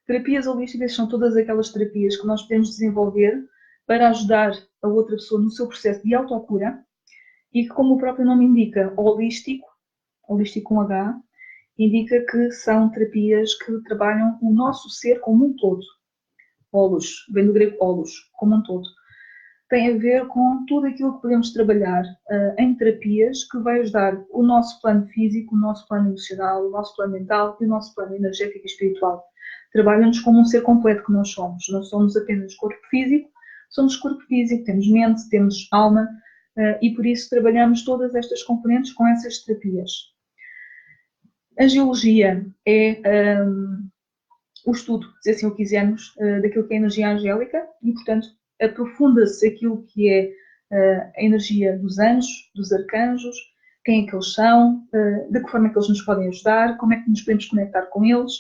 Terapias holísticas são todas aquelas terapias que nós podemos desenvolver para ajudar a outra pessoa no seu processo de autocura e que, como o próprio nome indica, holístico com H, indica que são terapias que trabalham o nosso ser como um todo. Holos, vem do grego holos, como um todo. Tem a ver com tudo aquilo que podemos trabalhar em terapias que vai ajudar o nosso plano físico, o nosso plano emocional, o nosso plano mental e o nosso plano energético e espiritual. Trabalham-nos como um ser completo que nós somos. Não somos apenas corpo físico, somos corpo físico, temos mente, temos alma e por isso trabalhamos todas estas componentes com essas terapias. A geologia é o estudo, se assim o quisermos, daquilo que é a energia angélica e, portanto, aprofunda-se aquilo que é a energia dos anjos, dos arcanjos, quem é que eles são, de que forma é que eles nos podem ajudar, como é que nos podemos conectar com eles.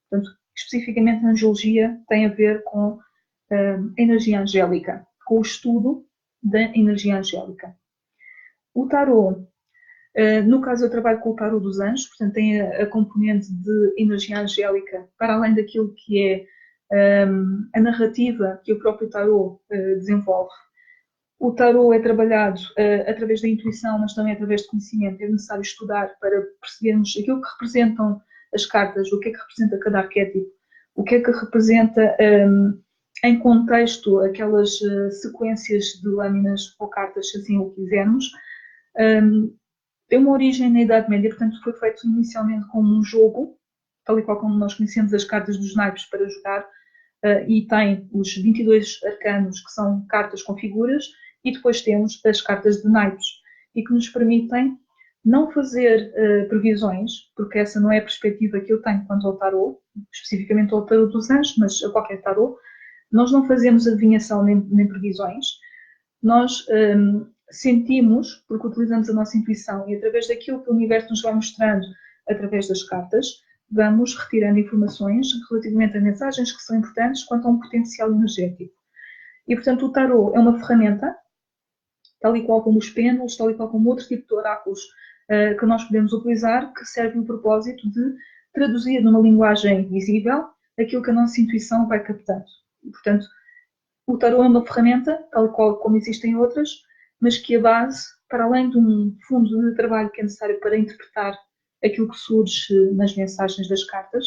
Portanto, especificamente a angiologia tem a ver com a energia angélica, com o estudo da energia angélica. O tarô, no caso eu trabalho com o tarô dos anjos, portanto tem a componente de energia angélica, para além daquilo que é a narrativa que o próprio tarô desenvolve. O tarô é trabalhado através da intuição, mas também através de conhecimento. É necessário estudar para percebermos aquilo que representam as cartas, o que é que representa cada arquétipo, o que é que representa em contexto aquelas sequências de lâminas ou cartas, se assim o quisermos. Tem uma origem na Idade Média, portanto foi feito inicialmente como um jogo, tal e qual como nós conhecemos as cartas dos naipes para jogar, e tem os 22 arcanos, que são cartas com figuras, e depois temos as cartas de naipes, e que nos permitem não fazer previsões, porque essa não é a perspectiva que eu tenho quanto ao tarô, especificamente ao tarô dos anjos, mas a qualquer tarô. Nós não fazemos adivinhação nem previsões, nós sentimos, porque utilizamos a nossa intuição, e através daquilo que o universo nos vai mostrando através das cartas, vamos retirando informações relativamente a mensagens que são importantes quanto a um potencial energético. E, portanto, o tarô é uma ferramenta, tal e qual como os pêndulos, tal e qual como outro tipo de oráculos que nós podemos utilizar, que servem o propósito de traduzir numa linguagem visível aquilo que a nossa intuição vai captando. E, portanto, o tarô é uma ferramenta, tal e qual como existem outras, mas que a base, para além de um fundo de trabalho que é necessário para interpretar aquilo que surge nas mensagens das cartas,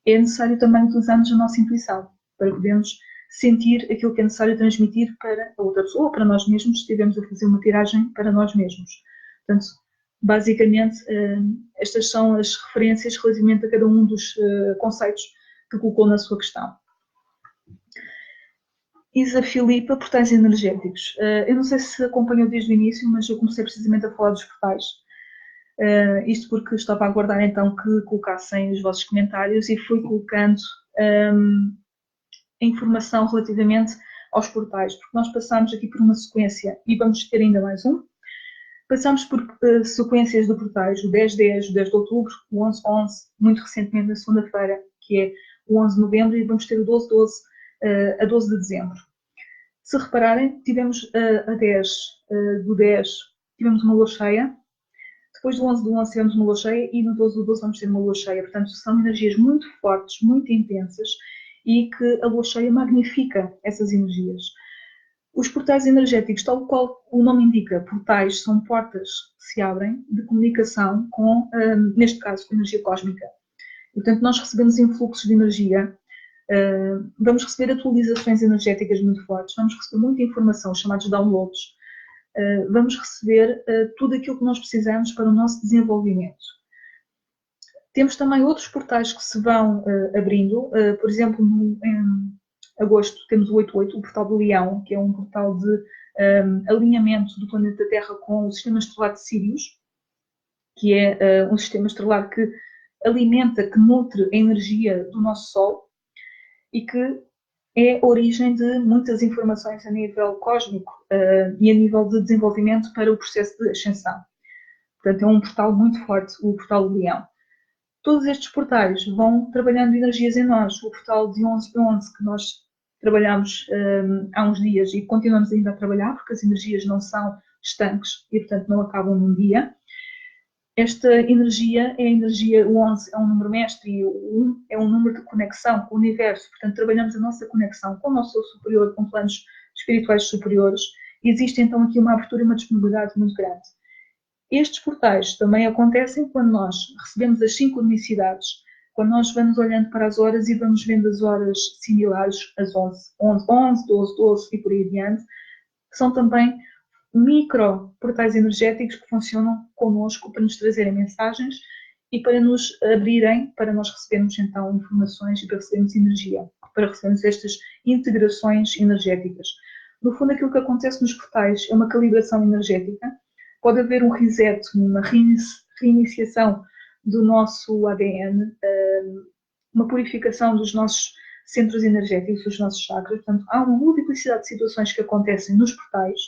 é necessário também utilizarmos a nossa intuição, para podermos sentir aquilo que é necessário transmitir para a outra pessoa ou para nós mesmos, se estivermos a fazer uma tiragem para nós mesmos. Portanto, basicamente, estas são as referências relativamente a cada um dos conceitos que colocou na sua questão. Isa Filipa, portais energéticos. Eu não sei se acompanhou desde o início, mas eu comecei precisamente a falar dos portais. Isto porque estava a aguardar então que colocassem os vossos comentários e fui colocando informação relativamente aos portais, porque nós passámos aqui por uma sequência e vamos ter ainda mais um. Passámos por sequências de portais, o 10-10, o 10 de outubro, o 11-11, muito recentemente na segunda-feira, que é o 11 de novembro, e vamos ter o 12-12 a 12 de dezembro. Se repararem, tivemos a 10 do 10, tivemos uma lua cheia, depois do 11 do 11 tivemos uma lua cheia e no 12 do 12 vamos ter uma lua cheia. Portanto, são energias muito fortes, muito intensas e que a lua cheia magnifica essas energias. Os portais energéticos, tal qual o nome indica, portais são portas que se abrem de comunicação com, neste caso, com a energia cósmica. E, portanto, nós recebemos influxos de energia, vamos receber atualizações energéticas muito fortes, vamos receber muita informação, chamados downloads, vamos receber tudo aquilo que nós precisamos para o nosso desenvolvimento. Temos também outros portais que se vão abrindo, por exemplo, em agosto temos o 88, o portal do Leão, que é um portal de alinhamento do planeta Terra com o sistema estelar de Sírius, que é um sistema estelar que alimenta, que nutre a energia do nosso Sol e que é a origem de muitas informações a nível cósmico e a nível de desenvolvimento para o processo de ascensão. Portanto, é um portal muito forte, o portal do Leão. Todos estes portais vão trabalhando energias em nós. O portal de 11 que nós trabalhamos há uns dias e continuamos ainda a trabalhar, porque as energias não são estanques e, portanto, não acabam num dia. Esta energia é a energia, o 11 é um número mestre e o 1 é um número de conexão com o universo. Portanto, trabalhamos a nossa conexão com o nosso eu superior, com planos espirituais superiores. E existe então aqui uma abertura e uma disponibilidade muito grande. Estes portais também acontecem quando nós recebemos as sincronicidades, quando nós vamos olhando para as horas e vamos vendo as horas similares, as 11, 12 e por aí adiante, que são também micro portais energéticos que funcionam connosco para nos trazerem mensagens e para nos abrirem, para nós recebermos então informações e para recebermos energia, para recebermos estas integrações energéticas. No fundo, aquilo que acontece nos portais é uma calibração energética. Pode haver um reset, uma reiniciação do nosso ADN, uma purificação dos nossos centros energéticos, dos nossos chakras. Portanto, há uma multiplicidade de situações que acontecem nos portais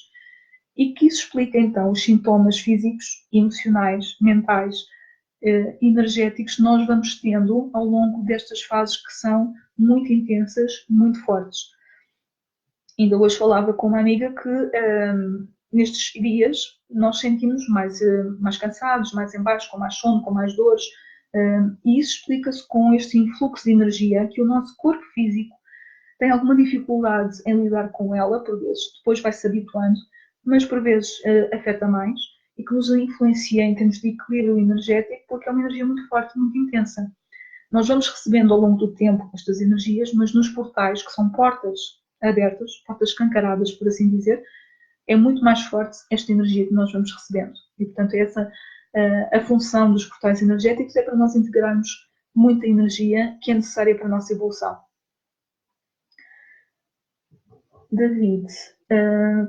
e que isso explica então os sintomas físicos, emocionais, mentais, energéticos que nós vamos tendo ao longo destas fases que são muito intensas, muito fortes. Ainda hoje falava com uma amiga que nestes dias nós sentimos mais cansados, mais em baixo, com mais sono, com mais dores, e isso explica-se com este influxo de energia que o nosso corpo físico tem alguma dificuldade em lidar com ela, por vezes, depois vai se habituando, mas por vezes afeta mais e que nos influencia em termos de equilíbrio energético, porque é uma energia muito forte, muito intensa. Nós vamos recebendo ao longo do tempo estas energias, mas nos portais, que são portas abertas, portas escancaradas, por assim dizer, é muito mais forte esta energia que nós vamos recebendo. E, portanto, essa a função dos portais energéticos é para nós integrarmos muita energia que é necessária para a nossa evolução. David,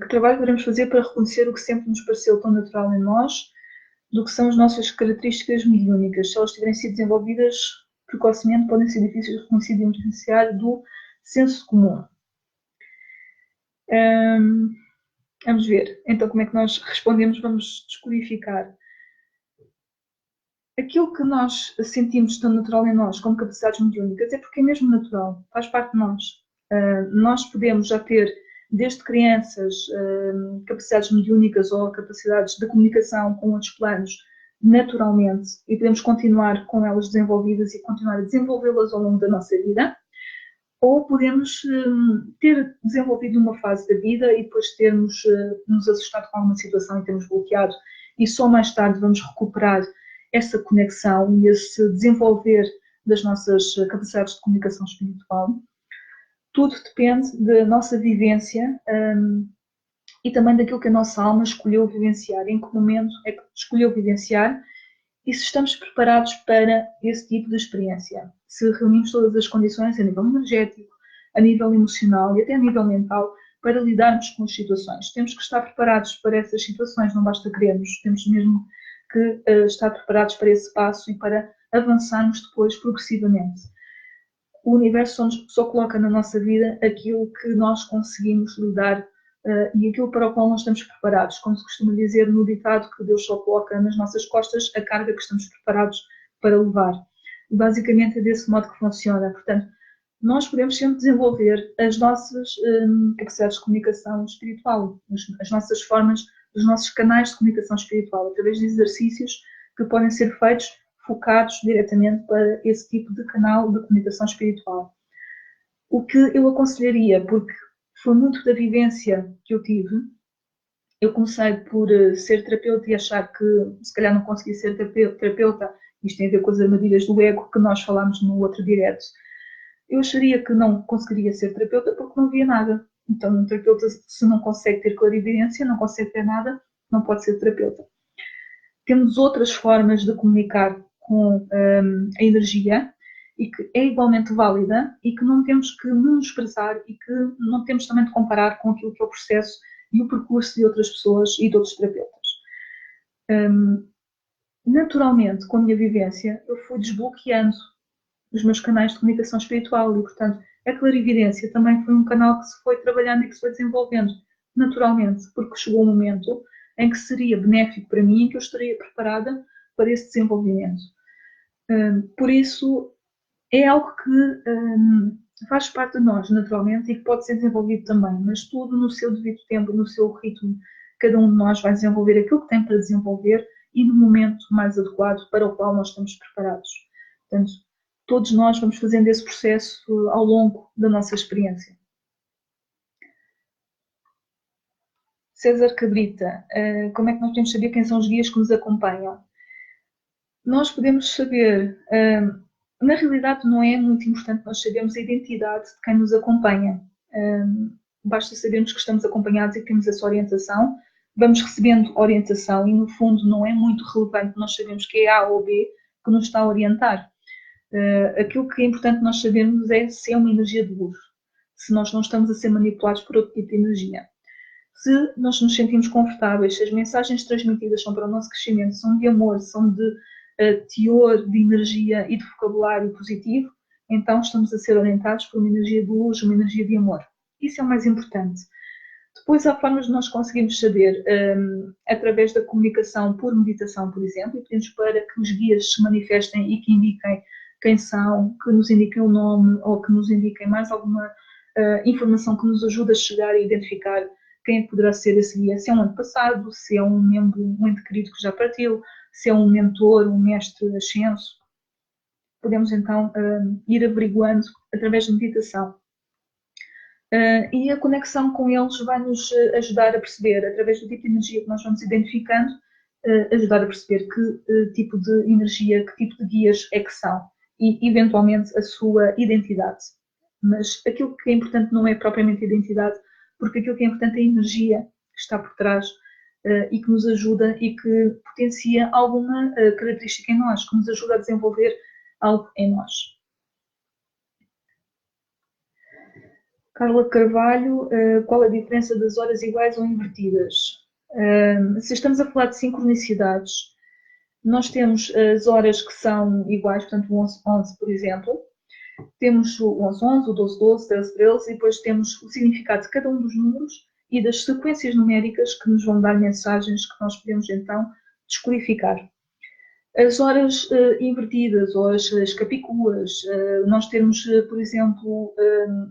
que trabalho podemos fazer para reconhecer o que sempre nos pareceu tão natural em nós, do que são as nossas características mediúnicas? Se elas tiverem sido desenvolvidas precocemente, podem ser difíceis de reconhecer e diferenciar do senso comum. Vamos ver, então, como é que nós respondemos, vamos descodificar. Aquilo que nós sentimos tão natural em nós, como capacidades mediúnicas, é porque é mesmo natural, faz parte de nós. Nós podemos já ter, desde crianças, capacidades mediúnicas ou capacidades de comunicação com outros planos, naturalmente, e podemos continuar com elas desenvolvidas e continuar a desenvolvê-las ao longo da nossa vida, ou podemos ter desenvolvido uma fase da vida e depois termos nos assustado com alguma situação e termos bloqueado, e só mais tarde vamos recuperar essa conexão e esse desenvolver das nossas capacidades de comunicação espiritual. Tudo depende da nossa vivência e também daquilo que a nossa alma escolheu vivenciar, em que momento é que escolheu vivenciar e se estamos preparados para esse tipo de experiência. Se reunimos todas as condições a nível energético, a nível emocional e até a nível mental para lidarmos com as situações. Temos que estar preparados para essas situações, não basta querermos, temos mesmo que estar preparados para esse passo e para avançarmos depois progressivamente. O universo só coloca na nossa vida aquilo que nós conseguimos lidar e aquilo para o qual nós estamos preparados. Como se costuma dizer no ditado, que Deus só coloca nas nossas costas a carga que estamos preparados para levar. E basicamente é desse modo que funciona. Portanto, nós podemos sempre desenvolver as nossas capacidades de comunicação espiritual, as nossas formas, os nossos canais de comunicação espiritual, através de exercícios que podem ser feitos focados diretamente para esse tipo de canal de comunicação espiritual. O que eu aconselharia, porque foi muito da vivência que eu tive, eu comecei por ser terapeuta e achar que se calhar não conseguia ser terapeuta, isto tem a ver com as armadilhas do ego que nós falámos no outro direto. Eu acharia que não conseguiria ser terapeuta porque não via nada. Então, um terapeuta, se não consegue ter clarividência, não consegue ter nada, não pode ser terapeuta. Temos outras formas de comunicar com a energia e que é igualmente válida e que não temos que menosprezar e que não temos também de comparar com aquilo que é o processo e o percurso de outras pessoas e de outros terapeutas. Naturalmente, com a minha vivência, eu fui desbloqueando os meus canais de comunicação espiritual e, portanto, a clarividência também foi um canal que se foi trabalhando e que se foi desenvolvendo naturalmente, porque chegou um momento em que seria benéfico para mim e que eu estaria preparada para esse desenvolvimento. Por isso, é algo que faz parte de nós, naturalmente, e que pode ser desenvolvido também, mas tudo no seu devido tempo, no seu ritmo. Cada um de nós vai desenvolver aquilo que tem para desenvolver e no momento mais adequado para o qual nós estamos preparados. Portanto, todos nós vamos fazendo esse processo ao longo da nossa experiência. César Cabrita, como é que nós podemos saber quem são os guias que nos acompanham? Nós podemos saber, na realidade não é muito importante nós sabermos a identidade de quem nos acompanha. Basta sabermos que estamos acompanhados e que temos essa orientação. Vamos recebendo orientação e no fundo não é muito relevante nós sabemos que é A ou B que nos está a orientar. Aquilo que é importante nós sabermos é se é uma energia de luz, se nós não estamos a ser manipulados por outro tipo de energia. Se nós nos sentimos confortáveis, se as mensagens transmitidas são para o nosso crescimento, são de amor, são de teor, de energia e de vocabulário positivo, então estamos a ser orientados por uma energia de luz, uma energia de amor. Isso é o mais importante. Depois há formas de nós conseguirmos saber, através da comunicação por meditação, por exemplo, e pedimos para que os guias se manifestem e que indiquem quem são, que nos indiquem o nome ou que nos indiquem mais alguma informação que nos ajude a chegar a identificar quem poderá ser esse guia, se é um antepassado, se é um membro, um ente querido que já partiu, se é um mentor, um mestre ascenso. Podemos então ir averiguando através da meditação. E a conexão com eles vai nos ajudar a perceber, através do tipo de energia que nós vamos identificando, ajudar a perceber que tipo de energia, que tipo de guias é que são e, eventualmente, a sua identidade. Mas aquilo que é importante não é propriamente a identidade, porque aquilo que é importante é a energia que está por trás e que nos ajuda e que potencia alguma característica em nós, que nos ajuda a desenvolver algo em nós. Carla Carvalho, qual a diferença das horas iguais ou invertidas? Se estamos a falar de sincronicidades, nós temos as horas que são iguais, portanto o 11-11, por exemplo, temos o 11-11, o 12-12, 13-13 e depois temos o significado de cada um dos números e das sequências numéricas que nos vão dar mensagens que nós podemos então descodificar. As horas invertidas ou as capículas, nós temos, por exemplo,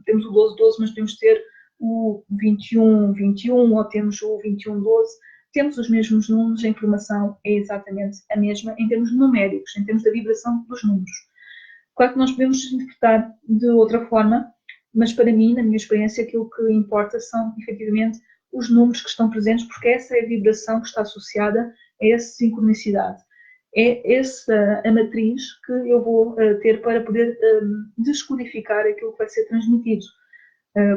temos o 12-12, mas podemos ter o 21-21 ou temos o 21-12, temos os mesmos números, a informação é exatamente a mesma em termos numéricos, em termos da vibração dos números. Claro que nós podemos interpretar de outra forma, mas para mim, na minha experiência, aquilo que importa são, efetivamente, os números que estão presentes, porque essa é a vibração que está associada a essa sincronicidade. É essa a matriz que eu vou ter para poder descodificar aquilo que vai ser transmitido.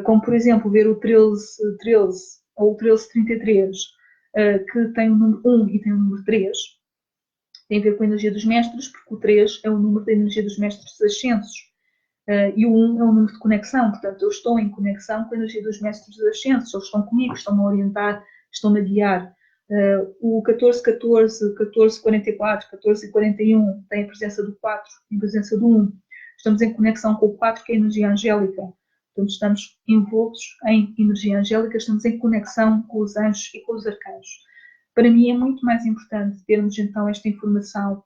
Como, por exemplo, ver o 13-13 ou o 13-33, que tem o número 1 e tem o número 3, tem a ver com a energia dos mestres, porque o 3 é o número da energia dos mestres dos ascensos. E o 1 é o número de conexão, portanto, eu estou em conexão com a energia dos mestres dos ascensos, eles estão comigo, estão-me a orientar, estão-me a guiar. O 14-14, 14-44, 14-41 tem a presença do 4 e a presença do 1. Estamos em conexão com o 4, que é a energia angélica. Portanto, estamos envoltos em energia angélica, estamos em conexão com os anjos e com os arcanjos. Para mim é muito mais importante termos então esta informação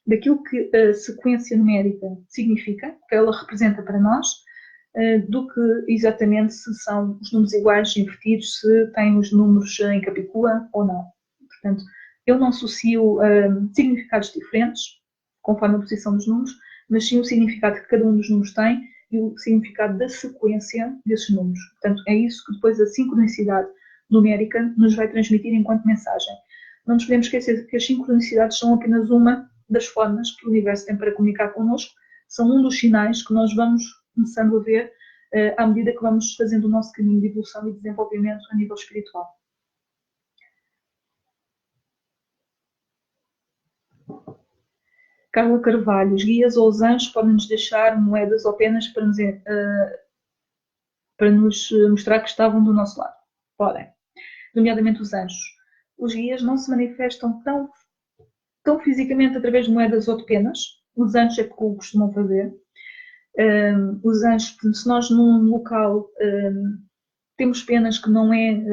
daquilo que a sequência numérica significa, que ela representa para nós, do que exatamente se são os números iguais, invertidos, se têm os números em capicua ou não. Portanto, eu não associo significados diferentes, conforme a posição dos números, mas sim o significado que cada um dos números tem e o significado da sequência desses números. Portanto, é isso que depois a sincronicidade numérica nos vai transmitir enquanto mensagem. Não nos podemos esquecer que as sincronicidades são apenas uma das formas que o universo tem para comunicar connosco, são um dos sinais que nós vamos começando a ver à medida que vamos fazendo o nosso caminho de evolução e desenvolvimento a nível espiritual. Carla Carvalho, os guias ou os anjos podem nos deixar moedas ou penas para nos mostrar que estavam do nosso lado? Podem. nomeadamente os anjos. Os guias não se manifestam tão fisicamente através de moedas ou de penas. Os anjos é porque o costumam fazer. Os anjos, se nós num local temos penas que não é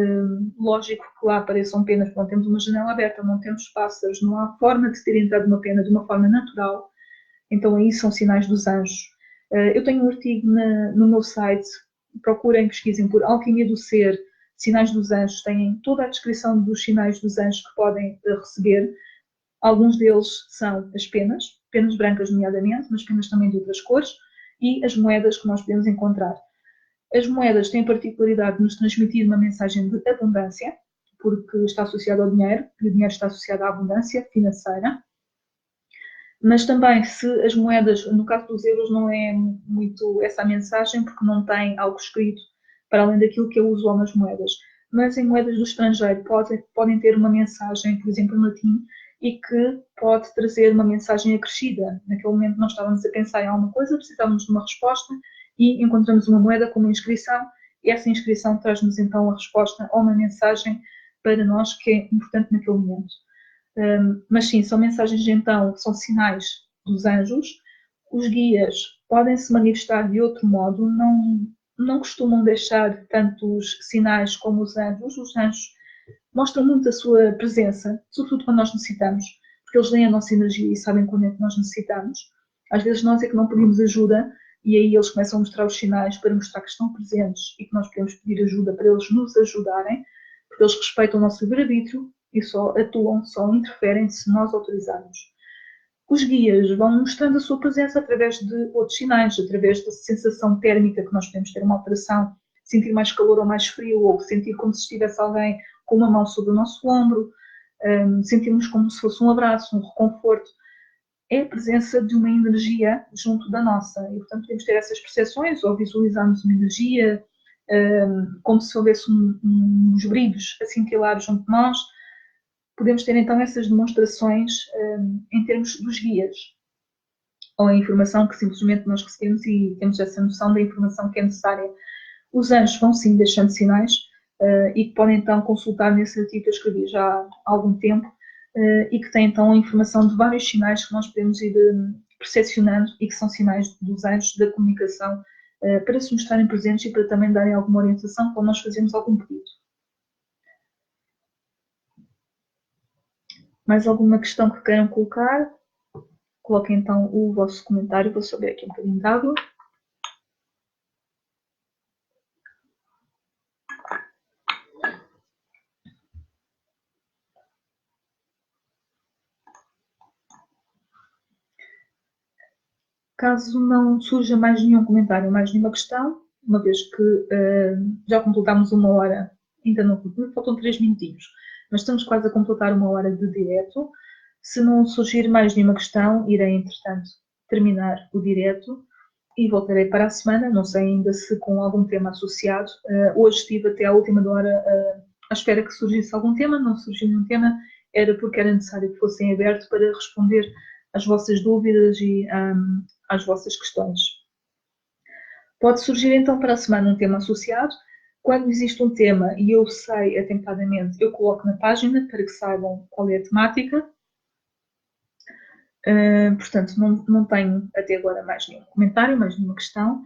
lógico que lá apareçam penas, quando temos uma janela aberta, não temos pássaros, não há forma de ter entrado uma pena de uma forma natural, então aí são sinais dos anjos. Eu tenho um artigo no meu site, procurem, pesquisem por Alquimia do Ser, Sinais dos Anjos, têm toda a descrição dos sinais dos anjos que podem receber. Alguns deles são as penas brancas nomeadamente, mas penas também de outras cores, e as moedas que nós podemos encontrar. As moedas têm a particularidade de nos transmitir uma mensagem de abundância, porque está associado ao dinheiro, e o dinheiro está associado à abundância financeira. Mas também, se as moedas, no caso dos euros, não é muito essa a mensagem, porque não tem algo escrito para além daquilo que é usual nas moedas. Mas em moedas do estrangeiro podem ter uma mensagem, por exemplo, em latim, e que pode trazer uma mensagem acrescida. Naquele momento nós estávamos a pensar em alguma coisa, precisávamos de uma resposta, e encontramos uma moeda com uma inscrição, e essa inscrição traz-nos então a resposta ou uma mensagem para nós que é importante naquele momento. Mas sim, são mensagens então, são sinais dos anjos. Os guias podem se manifestar de outro modo, não costumam deixar tantos sinais como os anjos. Os anjos mostram muito a sua presença, sobretudo quando nós necessitamos, porque eles leem a nossa energia e sabem quando é que nós necessitamos. Às vezes nós é que não pedimos ajuda e aí eles começam a mostrar os sinais para mostrar que estão presentes e que nós podemos pedir ajuda para eles nos ajudarem, porque eles respeitam o nosso livre-arbítrio e só atuam, só interferem se nós autorizarmos. Os guias vão mostrando a sua presença através de outros sinais, através da sensação térmica que nós podemos ter uma alteração, sentir mais calor ou mais frio, ou sentir como se estivesse alguém com uma mão sobre o nosso ombro, sentirmos como se fosse um abraço, um reconforto. É a presença de uma energia junto da nossa. E, portanto, podemos ter essas percepções ou visualizarmos uma energia como se houvesse uns brilhos a cintilar junto de nós. Podemos ter, então, essas demonstrações em termos dos guias. Ou a informação que simplesmente nós recebemos e temos essa noção da informação que é necessária. Os anjos vão, sim, deixando sinais e que podem, então, consultar nesse artigo que eu escrevi já há algum tempo, e que tem então a informação de vários sinais que nós podemos ir percepcionando e que são sinais dos anjos da comunicação para se mostrarem presentes e para também darem alguma orientação quando nós fazemos algum pedido. Mais alguma questão que queiram colocar? Coloquem então o vosso comentário, vou só beber aqui um bocadinho de água. Caso não surja mais nenhum comentário, mais nenhuma questão, uma vez que já completámos 1 hora, ainda não faltam 3 minutinhos, mas estamos quase a completar 1 hora de direto. Se não surgir mais nenhuma questão, irei, entretanto, terminar o direto e voltarei para a semana, não sei ainda se com algum tema associado. Hoje estive até à última hora à espera que surgisse algum tema, não surgiu nenhum tema, era porque era necessário que fossem abertos para responder às vossas dúvidas e às vossas questões. Pode surgir então para a semana um tema associado. Quando existe um tema e eu sei atempadamente, eu coloco na página para que saibam qual é a temática. Portanto, não tenho até agora mais nenhum comentário, mais nenhuma questão.